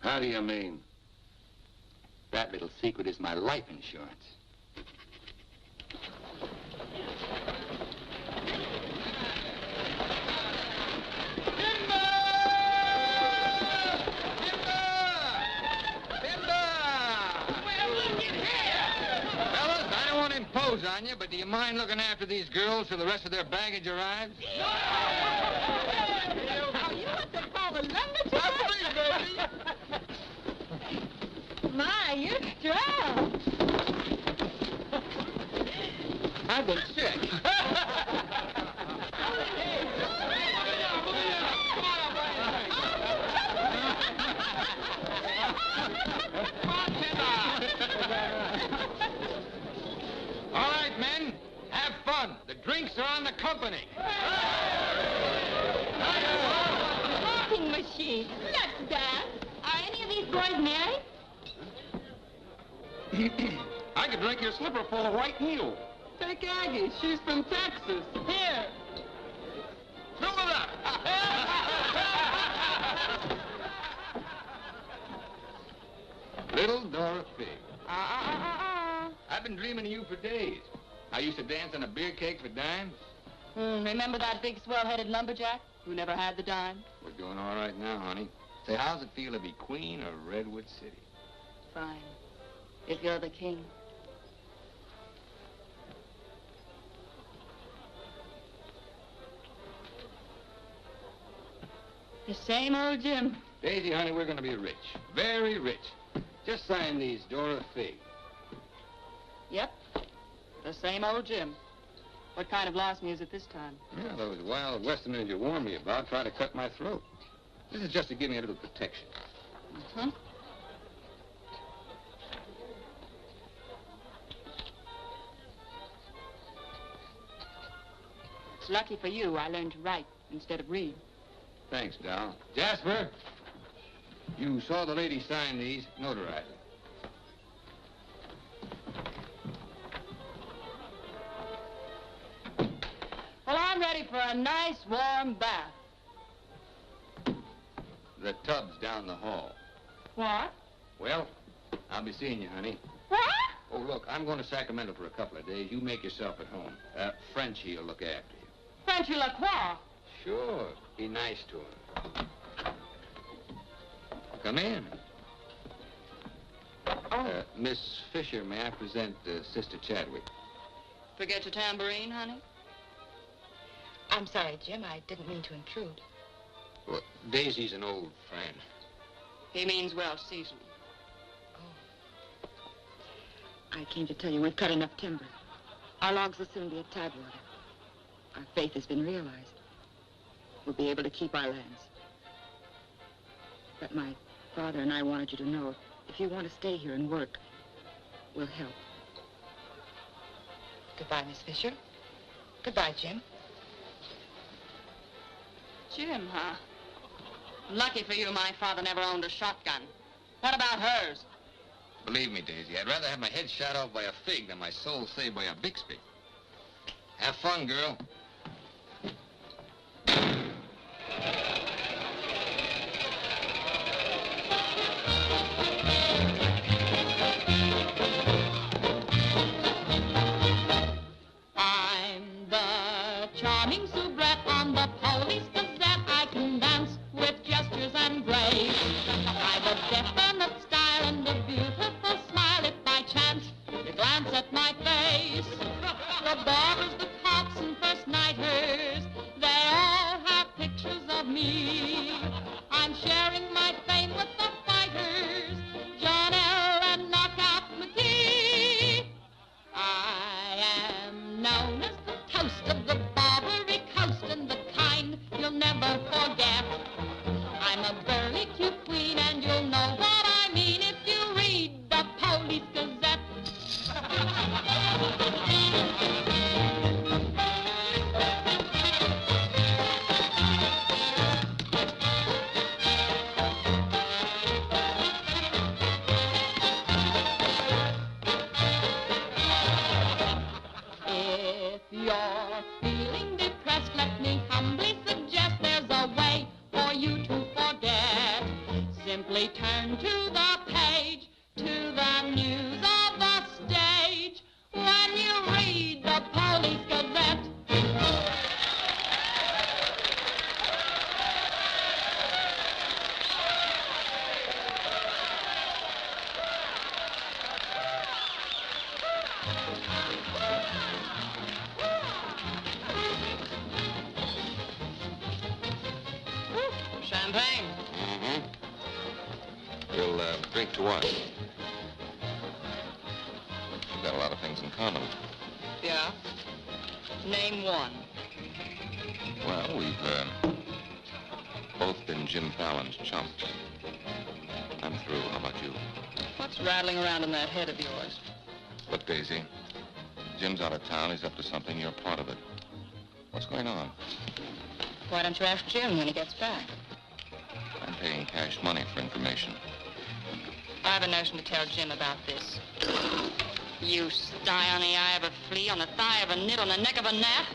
How do you mean? That little secret is my life insurance. On you, but do you mind looking after these girls till the rest of their baggage arrives? Oh, you want to call the lumberjack? My, you're strong. I've been sick. All right, men, have fun. The drinks are on the company. Rocking machine. Let's dance. Are any of these boys married? I could drink your slipper full of white meal. Take Aggie. She's from Texas. Here. Fill it up. Little Dorothy. I've been dreaming of you for days. I used to dance on a beer cake for dimes. Remember that big swell-headed lumberjack who never had the dime? We're doing all right now, honey. Say, how's it feel to be queen of Redwood City? Fine. If you're the king. The same old Jim. Daisy, honey, we're going to be rich. Very rich. Just sign these, Dorothy. Yep. The same old Jim. What kind of lost music this time? Yeah, those wild Westerners you warned me about try to cut my throat. This is just to give me a little protection. Mm-hmm. It's lucky for you I learned to write instead of read. Thanks, Dal. Jasper, you saw the lady sign these. Notarize it. Well, I'm ready for a nice warm bath. The tub's down the hall. What? Well, I'll be seeing you, honey. What? Oh, look, I'm going to Sacramento for a couple of days. You make yourself at home. Frenchie will look after you. Frenchy Lacroix. Sure. Be nice to him. Come in. Miss Fisher, may I present Sister Chadwick? Forget your tambourine, honey? I'm sorry, Jim. I didn't mean to intrude. Well, Daisy's an old friend. He means well, seasoned. I came to tell you we've cut enough timber. Our logs will soon be at tidewater. Our faith has been realized. We'll be able to keep our lands. But my father and I wanted you to know, if you want to stay here and work, we'll help. Goodbye, Miss Fisher. Goodbye, Jim. Jim, huh? Lucky for you, my father never owned a shotgun. What about hers? Believe me, Daisy, I'd rather have my head shot off by a fig than my soul saved by a Bixby. Have fun, girl. I'm the charming soubrette on the Police Gazette. I can dance with gestures and grace. I've a definite style and a beautiful smile. If by chance you glance at my face, the barbers, the cops, and first nighters, they all have pictures of me. I'm sharing my fame with the fighters, John L. and Knockout McGee. I am known as the toast of the Barbary Coast and the kind you'll never forget. I'm a burly cute queen and you'll know what I mean if you read the Police Gazette. If you're feeling depressed, let me humbly suggest there's a way for you to forget. Simply turn to the page, to the news of the stage, when you read the Police Gazette. Champagne? Mm-hmm. We'll drink to what? We've got a lot of things in common. Yeah. Name one. Well, we've both been Jim Fallon's chumps. I'm through. How about you? What's rattling around in that head of yours? Look, Daisy, Jim's out of town. He's up to something. You're part of it. What's going on? Why don't you ask Jim when he gets back? I'm paying cash money for information. I have a notion to tell Jim about this. You sty on the eye of a flea, on the thigh of a nit, on the neck of a gnat.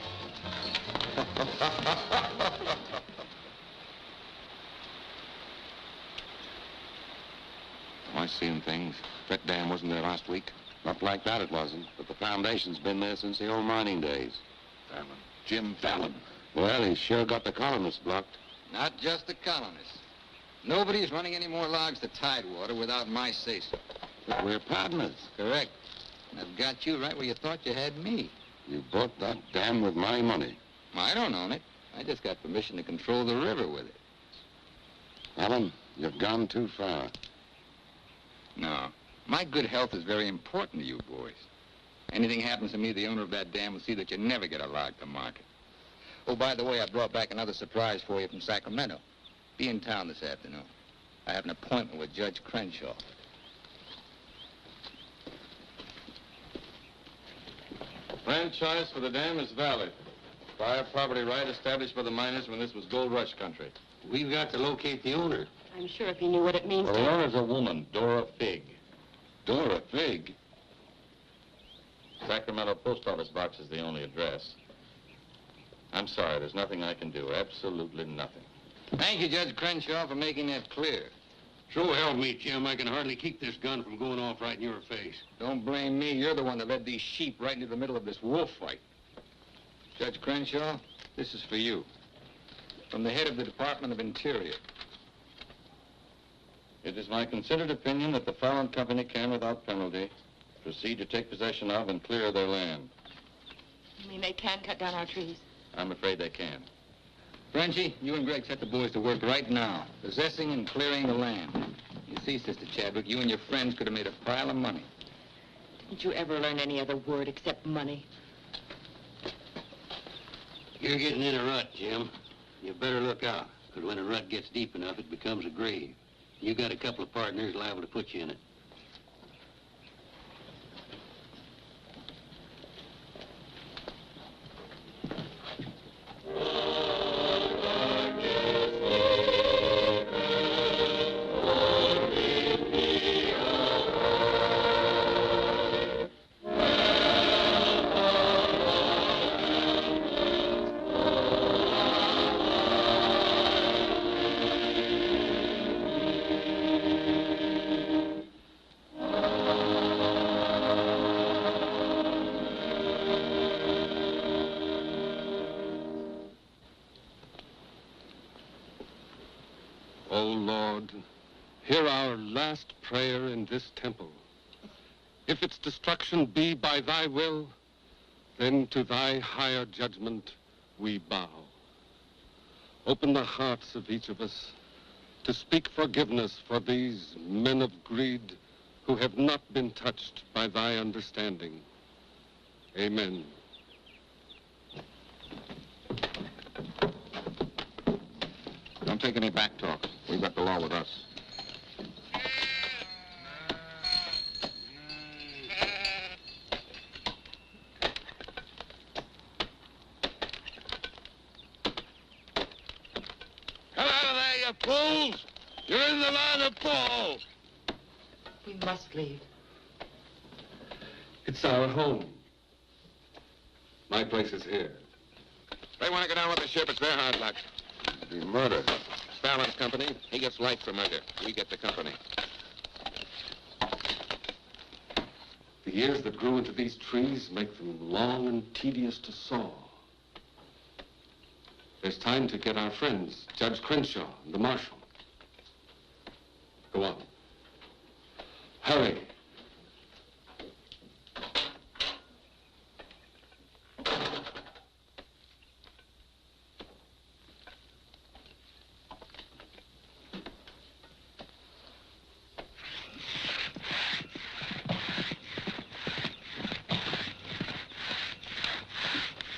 Am I seeing things? That dam wasn't there last week? Not like that it wasn't, but the foundation's been there since the old mining days. Fallon. Jim Fallon. Well, he's sure got the colonists blocked. Not just the colonists. Nobody's running any more logs to tidewater without my say-so. But we're partners. Correct. And I've got you right where you thought you had me. You bought that dam with my money. I don't own it. I just got permission to control the river with it. Fallon, you've gone too far. No. My good health is very important to you boys. Anything happens to me, the owner of that dam will see that you never get a log to market. Oh, by the way, I brought back another surprise for you from Sacramento. Be in town this afternoon. I have an appointment with Judge Crenshaw. Franchise for the dam is valid. Prior property right established by the miners when this was gold rush country. We've got to locate the owner. I'm sure if he knew what it means Well, to... the owner's a woman, Dora Fig. Dora Fig? Sacramento post office box is the only address. I'm sorry, there's nothing I can do. Absolutely nothing. Thank you, Judge Crenshaw, for making that clear. So help me, Jim. I can hardly keep this gun from going off right in your face. Don't blame me. You're the one that led these sheep right into the middle of this wolf fight. Judge Crenshaw, this is for you. From the head of the Department of Interior. It is my considered opinion that the Fallon Company can, without penalty, proceed to take possession of and clear their land. You mean they can cut down our trees? I'm afraid they can't. Frenchie, you and Greg set the boys to work right now, possessing and clearing the land. You see, Sister Chadwick, you and your friends could have made a pile of money. Didn't you ever learn any other word except money? You're getting in a rut, Jim. You better look out, because when a rut gets deep enough, it becomes a grave. You got a couple of partners liable to put you in it. O Lord, hear our last prayer in this temple. If its destruction be by thy will, then to thy higher judgment we bow. Open the hearts of each of us to speak forgiveness for these men of greed who have not been touched by thy understanding. Amen. Don't take any back talk. We've got the law with us. Come out of there, you fools! You're in the line of fall! We must leave. It's our home. My place is here. They want to go down with the ship. It's their hard luck. Be murder. Fallon's company. He gets life for murder. We get the company. The years that grew into these trees make them long and tedious to saw. There's time to get our friends, Judge Crenshaw and the marshal. Go on. Hurry.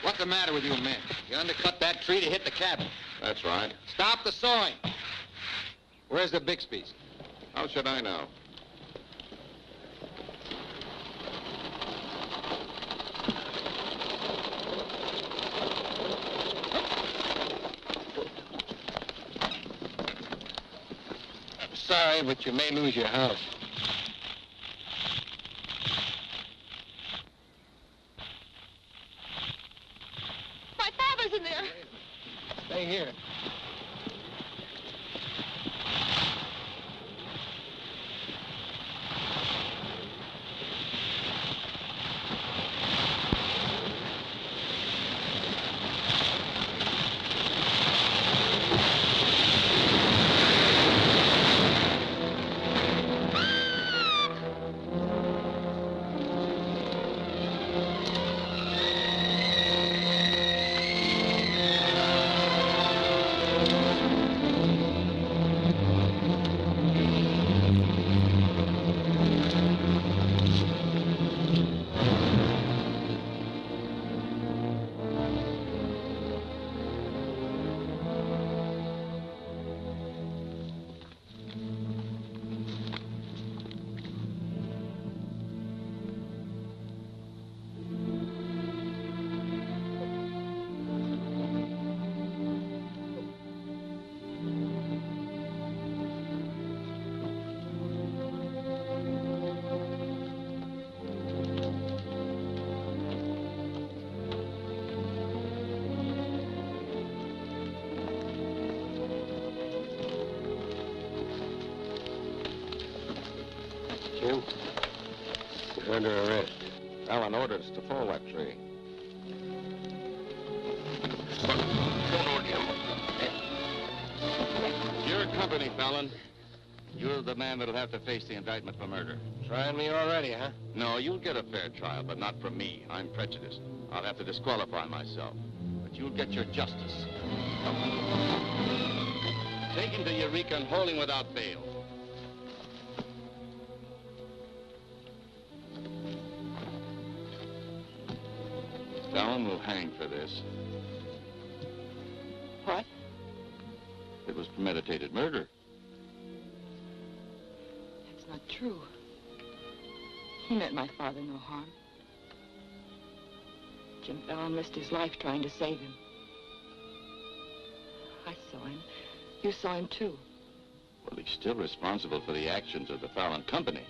What's the matter with you men? You undercut that tree to hit the cabin. That's right. Stop the sawing. Where's the Bixby's? How should I know? I'm sorry, but you may lose your house. My father's in there. Stay here. Jim, you're under arrest. Fallon orders to fall that tree. Your company, Fallon. You're the man that'll have to face the indictment for murder. Trying me already, huh? No, you'll get a fair trial, but not from me. I'm prejudiced. I'll have to disqualify myself. but you'll get your justice. Take him to Eureka and hold him without bail. Fallon will hang for this. What? It was premeditated murder. That's not true. He meant my father no harm. Jim Fallon risked his life trying to save him. I saw him. You saw him, too. Well, he's still responsible for the actions of the Fallon Company.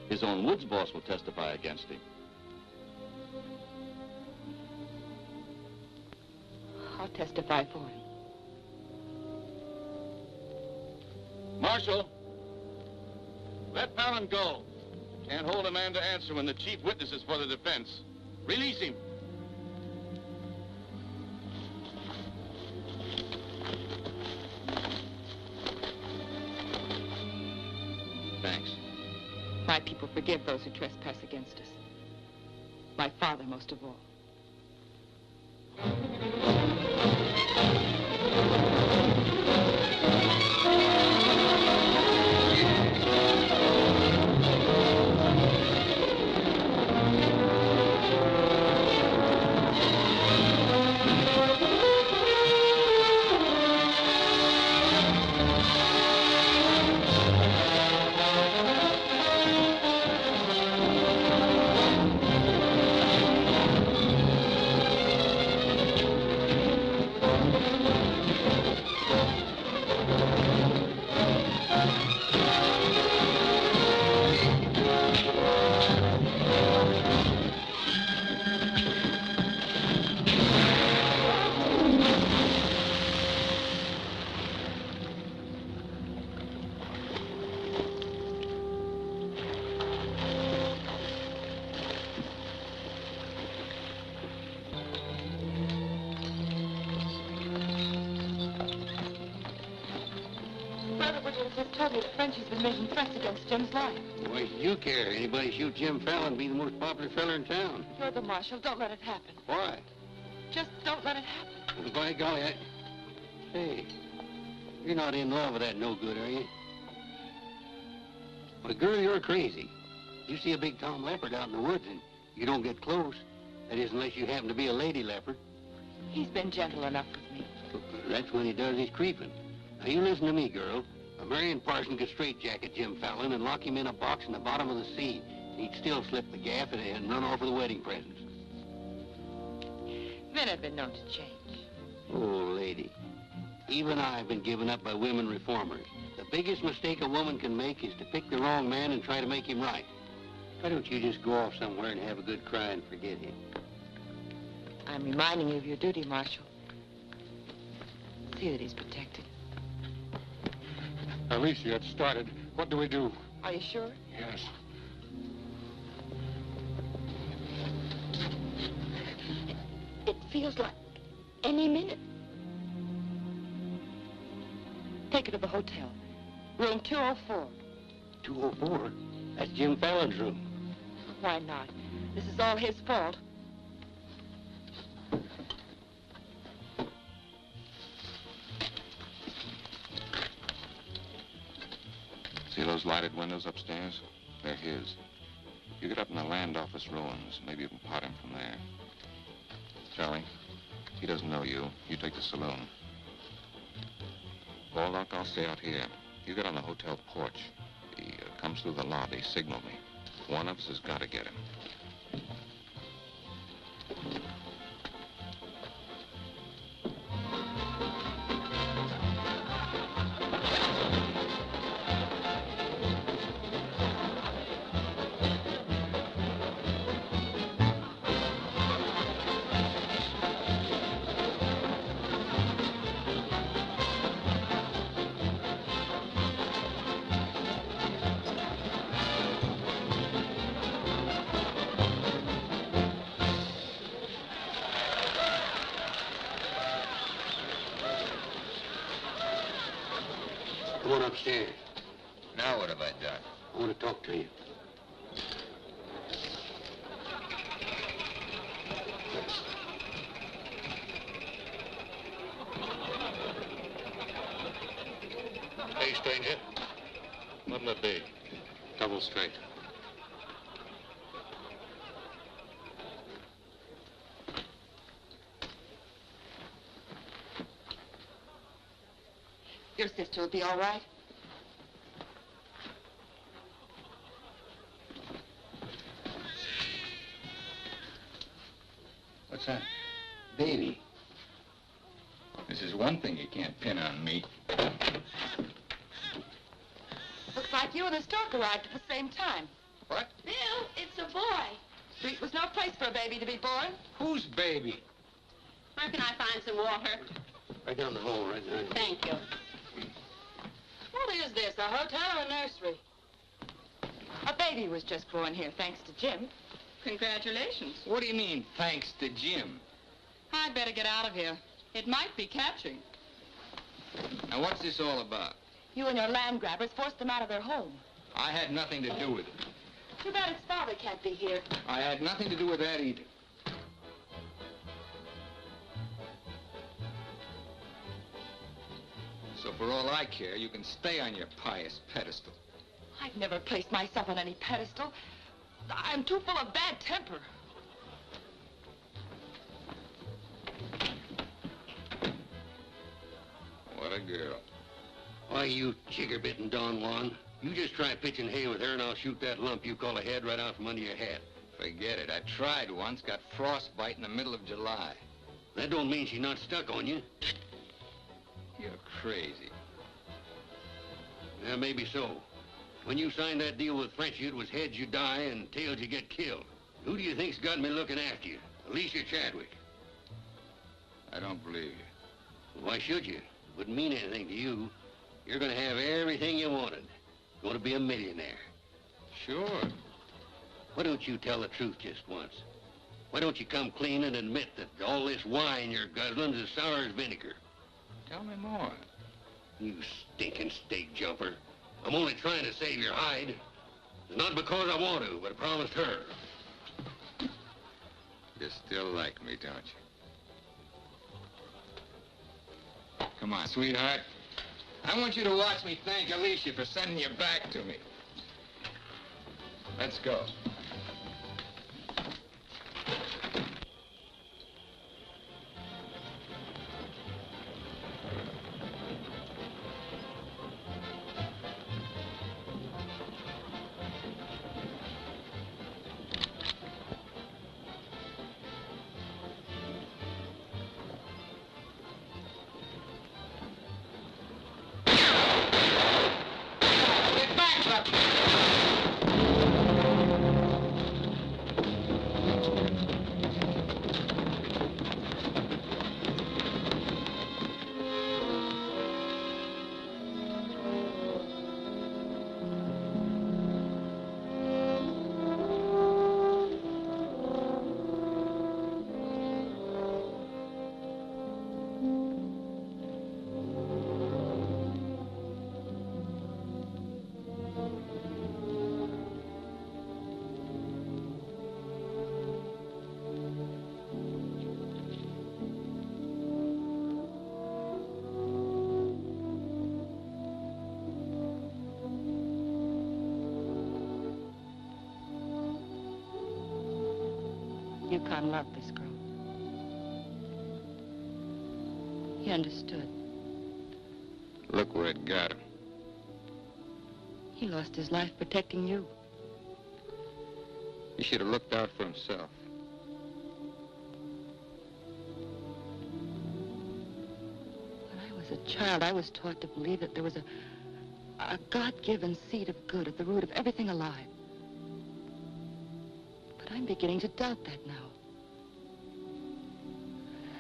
His own Woods boss will testify against him. I'll testify for him. Marshal, let Fallon go. Can't hold a man to answer when the chief witness is for the defense. Release him. Thanks. My people forgive those who trespass against us. My father most of all. Frenchie's been making threats against Jim's life. Why should you care? Anybody shoot Jim Fallon, be the most popular fella in town. You're the marshal. Don't let it happen. Why? Just don't let it happen. Well, by golly, Hey, you're not in love with that no good, are you? Well, girl, you're crazy. You see a big tom leopard out in the woods and you don't get close. That is, unless you happen to be a lady leopard. He's been gentle enough with me. That's when he does his creeping. Now, you listen to me, girl. A Marion Parson could straitjacket Jim Fallon and lock him in a box in the bottom of the sea. He'd still slip the gaff and run off with the wedding presents. Men have been known to change. Oh, lady. Even I've been given up by women reformers. The biggest mistake a woman can make is to pick the wrong man and try to make him right. Why don't you just go off somewhere and have a good cry and forget him? I'm reminding you of your duty, Marshal. See that he's protected. Alicia, it started. What do we do? Are you sure? Yes. It feels like any minute. Take her to the hotel. Room 204. 204? That's Jim Fallon's room. Why not? This is all his fault. See those lighted windows upstairs? They're his. You get up in the land office ruins. Maybe you can pot him from there. Charlie, he doesn't know you. You take the saloon. Baldock, I'll stay out here. You get on the hotel porch. He comes through the lobby. Signal me. One of us has got to get him. Come on upstairs. Now what have I done? I want to talk to you. stranger. What'll it be? Double straight. Your sister will be all right. What's that? Baby. This is one thing you can't pin on me. Looks like you and the stork arrived at the same time. What? Bill, it's a boy. Street was no place for a baby to be born. Whose baby? Where can I find some water? Right down the hall, right there. Thank you. What is this, a hotel or a nursery? A baby was just born here, thanks to Jim. Congratulations. What do you mean, thanks to Jim? I'd better get out of here. It might be catching. Now, what's this all about? You and your land grabbers forced them out of their home. I had nothing to do with it. Too bad its father can't be here. I had nothing to do with that either. So for all I care, you can stay on your pious pedestal. I've never placed myself on any pedestal. I'm too full of bad temper. What a girl. Why, you chigger-bitten Don Juan. You just try pitching hay with her and I'll shoot that lump you call a head right out from under your hat. Forget it. I tried once, got frostbite in the middle of July. That don't mean she's not stuck on you. You're crazy. Yeah, maybe so. When you signed that deal with Frenchy, it was heads you die and tails you get killed. Who do you think's got me looking after you? Alicia Chadwick. I don't believe you. Why should you? Wouldn't mean anything to you. You're gonna have everything you wanted. Gonna be a millionaire. Sure. Why don't you tell the truth just once? Why don't you come clean and admit that all this wine you're guzzling's as sour as vinegar? Tell me more. You stinking steak jumper. I'm only trying to save your hide. It's not because I want to, but I promised her. You still like me, don't you? Come on, sweetheart. I want you to watch me thank Alicia for sending you back to me. Let's go. Yukon loved this girl. He understood. Look where it got him. He lost his life protecting you. He should have looked out for himself. When I was a child, I was taught to believe that there was a God-given seed of good at the root of everything alive. But I'm beginning to doubt that now.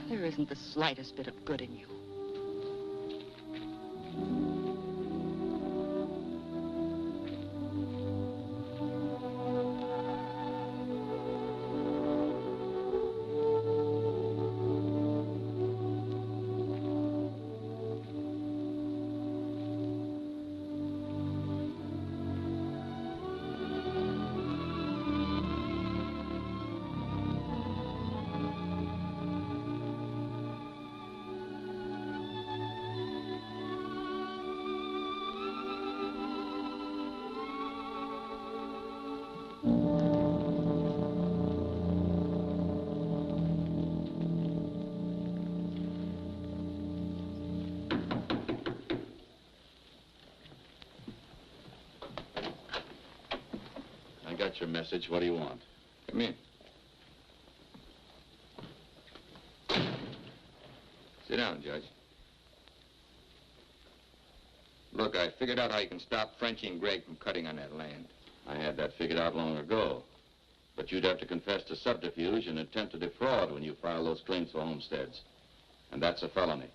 There isn't the slightest bit of good in you. got your message. What do you want? Come in. Sit down, Judge. Look, I figured out how you can stop Frenchie and Greg from cutting on that land. I had that figured out long ago. But you'd have to confess to subterfuge and attempt to defraud when you file those claims for homesteads. And that's a felony.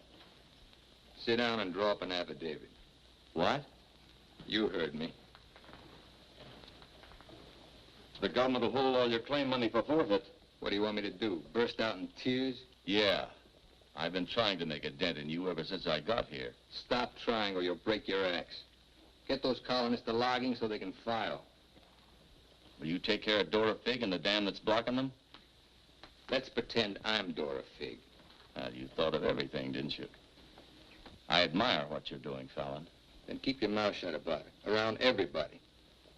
Sit down and draw up an affidavit. What? You heard me. The government will hold all your claim money for forfeit. What do you want me to do? Burst out in tears? Yeah. I've been trying to make a dent in you ever since I got here. Stop trying or you'll break your axe. Get those colonists to logging so they can file. Will you take care of Dora Fig and the dam that's blocking them? Let's pretend I'm Dora Fig. You thought of everything, didn't you? I admire what you're doing, Fallon. Then keep your mouth shut about it, around everybody.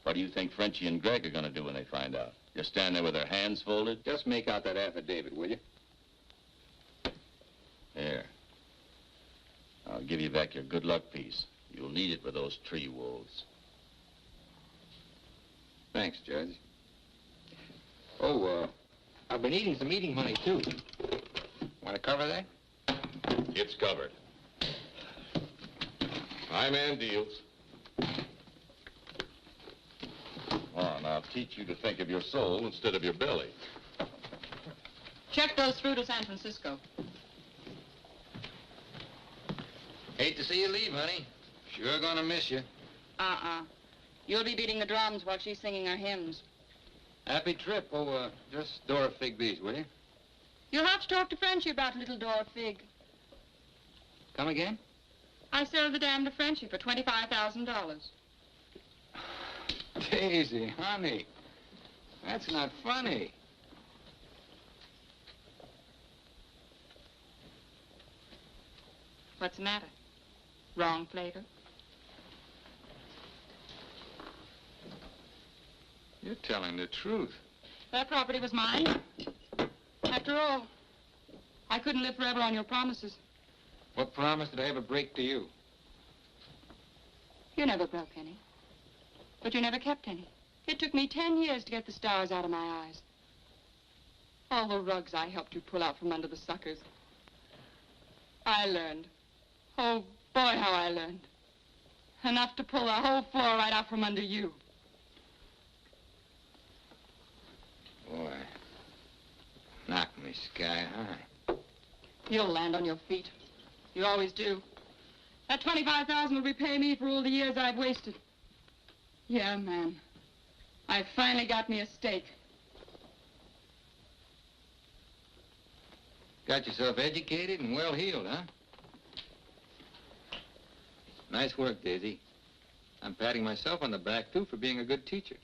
What do you think Frenchie and Greg are going to do when they find out? Just stand there with their hands folded? Just make out that affidavit, will you? Here. I'll give you back your good luck piece. You'll need it with those tree wolves. Thanks, Judge. Oh, I've been eating some eating money, too. Want to cover that? It's covered. My man deals. Oh, now I'll teach you to think of your soul instead of your belly. Check those through to San Francisco. Hate to see you leave, honey. Sure gonna miss you. You'll be beating the drums while she's singing her hymns. Happy trip. Oh, just Dora Fig these, will you? You'll have to talk to Frenchie about little Dora Fig. Come again? I sold the dam to Frenchie for $25,000. Daisy, honey. That's not funny. What's the matter? Wrong flavor? You're telling the truth. That property was mine. After all, I couldn't live forever on your promises. What promise did I ever break to you? You never broke any. But you never kept any. It took me 10 years to get the stars out of my eyes. All the rugs I helped you pull out from under the suckers. I learned. Oh, boy, how I learned. Enough to pull the whole floor right out from under you. Boy, knock me sky high. You'll land on your feet. You always do. That $25,000 will repay me for all the years I've wasted. Yeah, man. I finally got me a stake. Got yourself educated and well-heeled, huh? Nice work, Daisy. I'm patting myself on the back, too, for being a good teacher.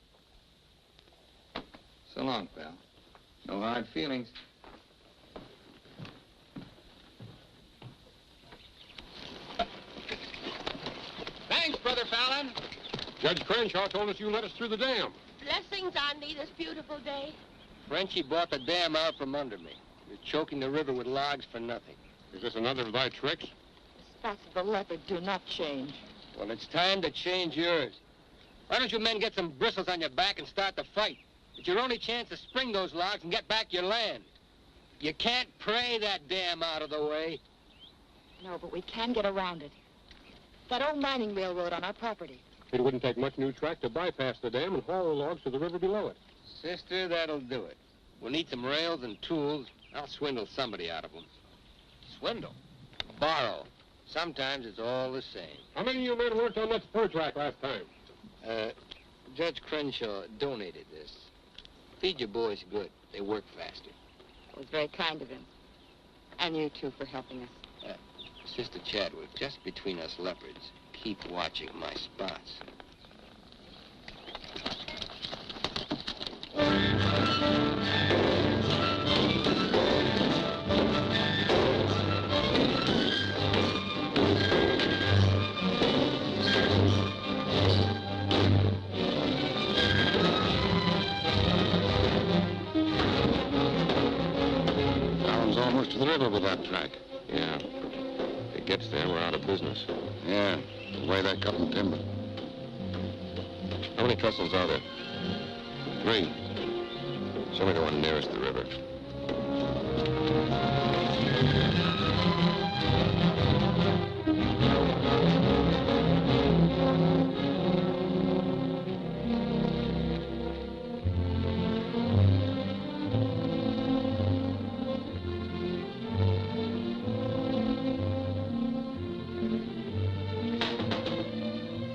So long, pal. No hard feelings. Thanks, Brother Fallon. Judge Crenshaw told us you let us through the dam. Blessings on thee this beautiful day. Frenchie bought the dam out from under me. You're choking the river with logs for nothing. Is this another of thy tricks? The spots of the leopard do not change. Well, it's time to change yours. Why don't you men get some bristles on your back and start the fight? It's your only chance to spring those logs and get back your land. You can't pray that dam out of the way. No, but we can get around it. That old mining railroad on our property. It wouldn't take much new track to bypass the dam and haul the logs to the river below it. Sister, that'll do it. We'll need some rails and tools. I'll swindle somebody out of them. Swindle? Borrow. Sometimes it's all the same. How many of you men worked on that spur track last time? Judge Crenshaw donated this. Feed your boys good. They work faster. It was very kind of him. And you, too, for helping us. Sister Chadwick, just between us leopards, keep watching my spots. Alan's almost to the river with that track. Yeah. If it gets there, we're out of business. Yeah, the way they're cutting timber. How many trestles are there? 3. Show me the one nearest the river.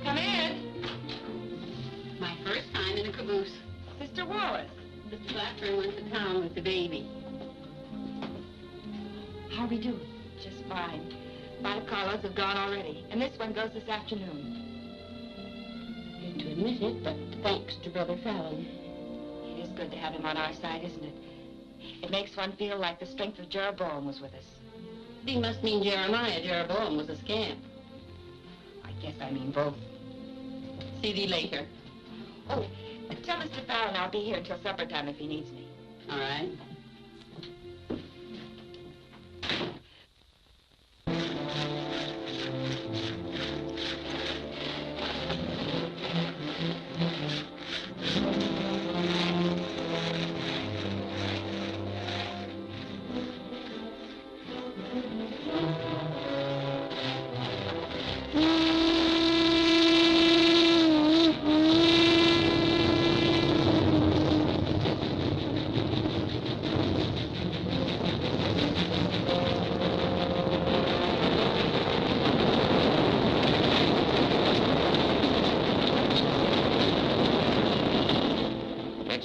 Come in. My first time in a caboose. Sister Wallace. Mr. Blackburn went to town with the baby. How are we doing? Just fine. 5 carloads have gone already, and this one goes this afternoon. Hate to admit it, but thanks to Brother Fallon. It is good to have him on our side, isn't it? It makes one feel like the strength of Jeroboam was with us. He must mean Jeremiah. Jeroboam was a scamp. I guess I mean both. See thee later. Oh, tell Mr. Fallon I'll be here until supper time if he needs me. All right.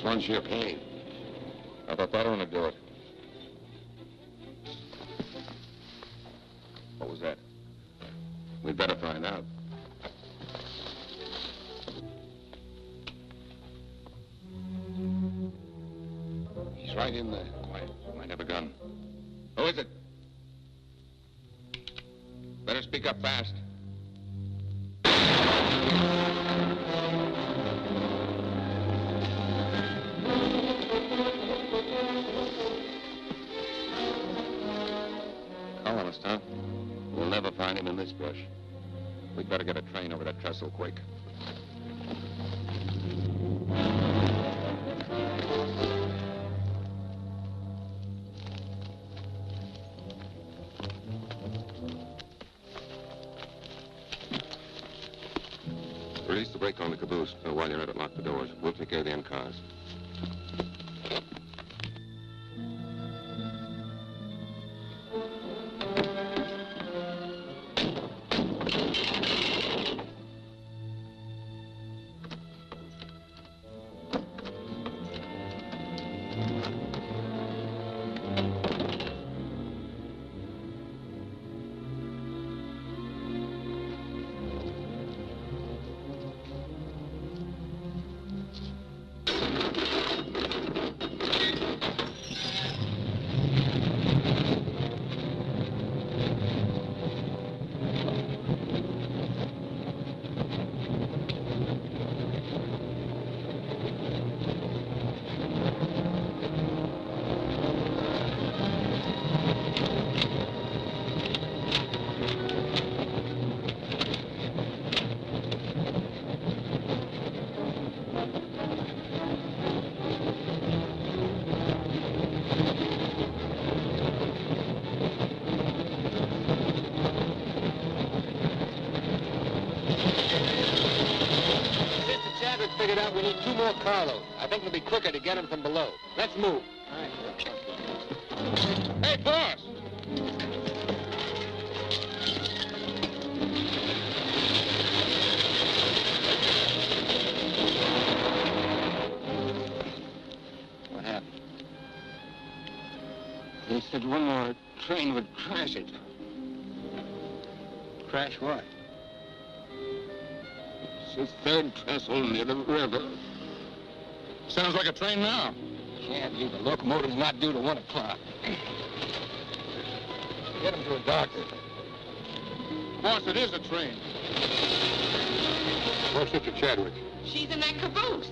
One sheer pain. I thought that one would do it. What was that? We'd better find out. He's right in there. Quiet. Might have a gun. Who is it? Better speak up fast. Huh? We'll never find him in this brush. We'd better get a train over that trestle quick. Release the brake on the caboose. While you're at it, lock the doors. We'll take care of the end cars. Figured out we need 2 more carloads. I think it'll be quicker to get them from below. Let's move. All right. Hey, boss! What happened? They said one more train would crash it. Crash what? It's the 3rd trestle near the river. Sounds like a train now. Can't be. The locomotive's not due to 1 o'clock. Get him to a doctor. Boss, it is a train. Where's Sister Chadwick? She's in that caboose.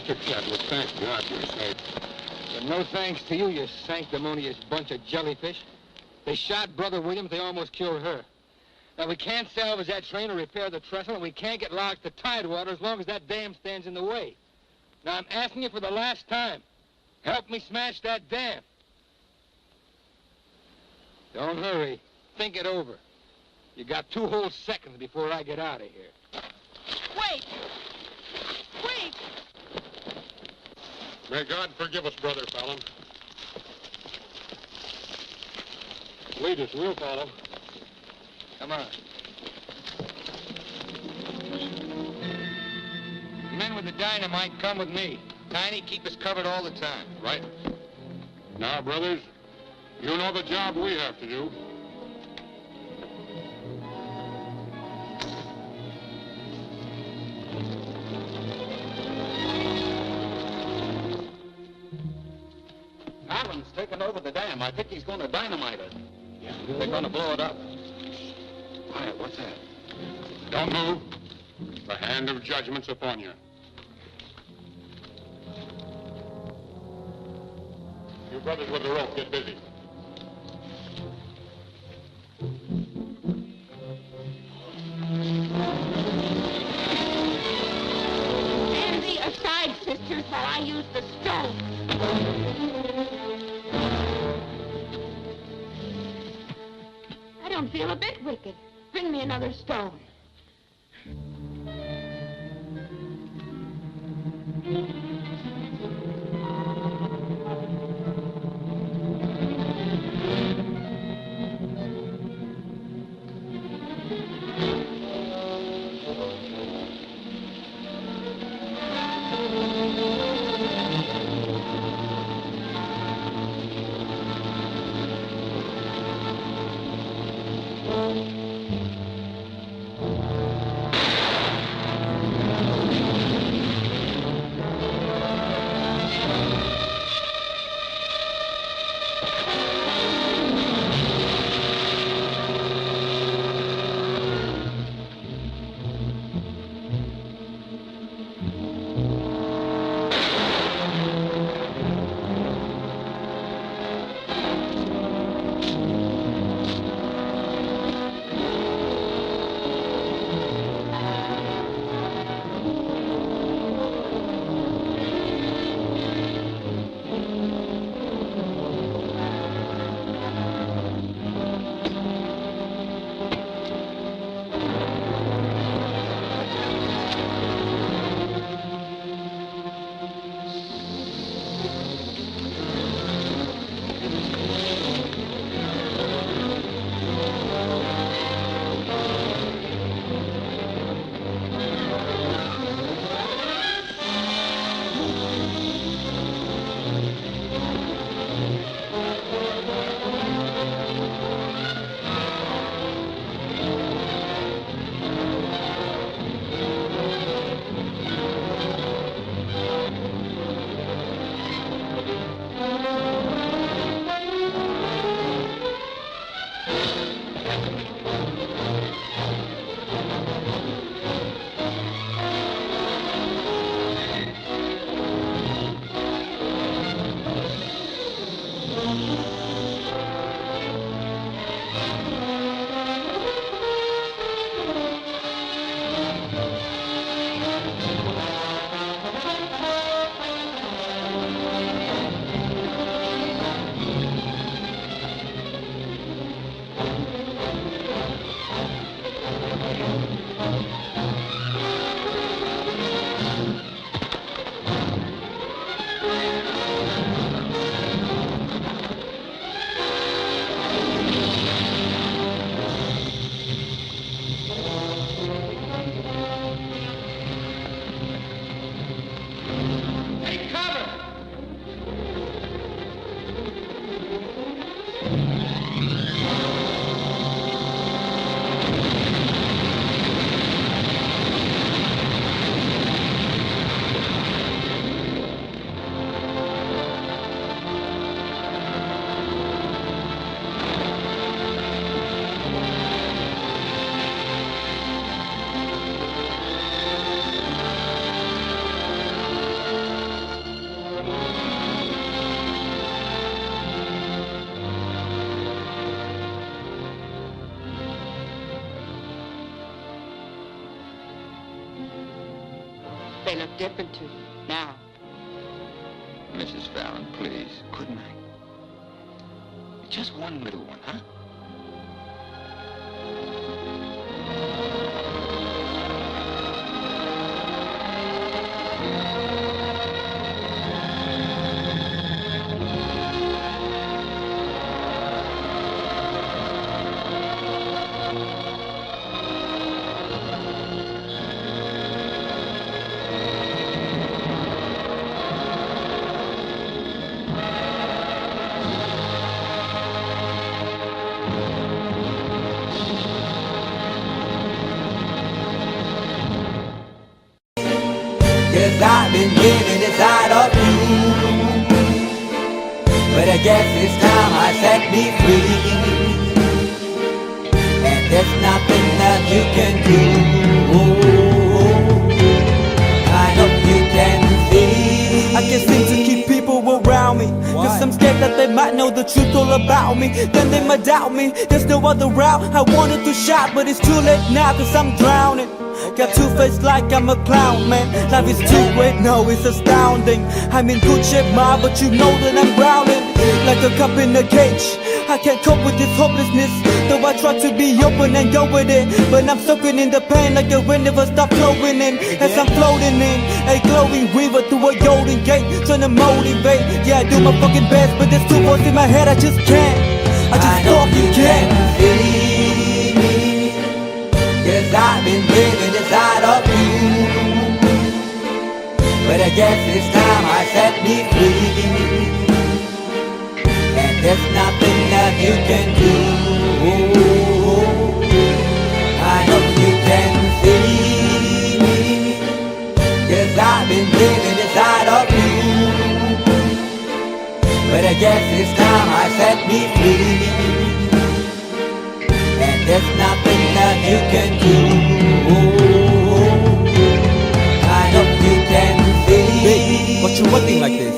fix that with thank God, you say. But no thanks to you, you sanctimonious bunch of jellyfish. They shot Brother Williams, they almost killed her. Now, we can't salvage that train or repair the trestle, and we can't get locked to Tidewater as long as that dam stands in the way. Now, I'm asking you for the last time. Help me smash that dam. Don't hurry. Think it over. You got 2 whole seconds before I get out of here. Wait! Wait! May God forgive us, Brother Fallon. Lead us, we'll follow. Come on. The men with the dynamite come with me. Tiny, keep us covered all the time. Right. Now, brothers, you know the job we have to do. Fallon's taken over the dam. I think he's going to dynamite it. Yeah. They're going to blow it up. Quiet, what's that? Don't move. The hand of judgment's upon you. You brothers with the rope, get busy. Stand thee aside, sisters, while I use the stone. I don't feel a bit wicked. Bring me another stone. They look different to you now. Mrs. Fallon, please. Good night. Just one little one, huh? Cause I've been living inside of you, but I guess it's time I set me free, and there's nothing that you can do. I hope you can see. I can't seem to keep people around me. Cause I'm scared that they might know the truth all about me. Then they might doubt me. There's no other route. I wanted to shout, but it's too late now cause I'm drowning. Got two-faced like I'm a clown, man. Life is too great, no, it's astounding. I'm in good shape, ma, but you know that I'm drowning like a cup in a cage. I can't cope with this hopelessness, though I try to be open and go with it. But I'm soaking in the pain like the wind never stop flowing in. As I'm floating in a glowing river through a golden gate, trying to motivate. Yeah, I do my fucking best, but there's two voices in my head, I just can't. I just fucking can't. Cause I've been living inside of you, but I guess it's time I set me free, and there's nothing that you can do. I hope you can see me, cause I've been living inside of you, but I guess it's time I set me free, and there's nothing that you can do. I hope you can see. Babe, what you looking like this?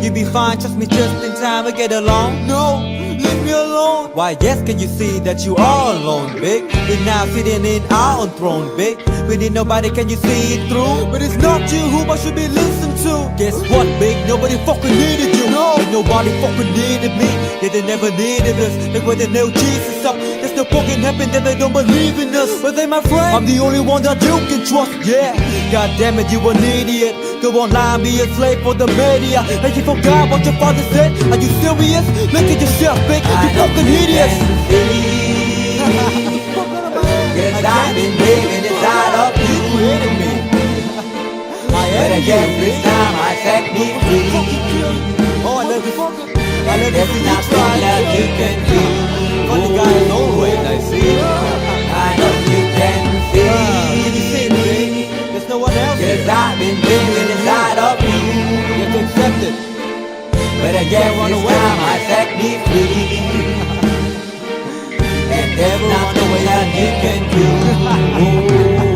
You be fine, trust me, just in time to get along. No, leave me alone. Why, yes, can you see that you are alone, big? We're now sitting in our own throne, big. We need nobody, can you see it through? But it's not you whom I should be listening to. Guess what, big? Nobody fucking needed you. No, and nobody fucking needed me. Yeah, they never needed us. Like when they nailed Jesus up. There's no fucking heaven that they don't believe in us. But they my friend, I'm the only one that you can trust. Yeah, god damn it, you an idiot. Go online, be a slave for the media. Like you forgot what your father said. Are you serious? Look at yourself, big. You fucking idiots. Cause I've been living inside of you, but I guess this time I set me free. Oh, I love you. And there's nothing that you can do. Funny guy is always, I see. I hope you can see. Can you see me? There's no one else. Cause I've been living inside of you. You have to accept it. But I guess this time I set me free. And there's nothing that you can do.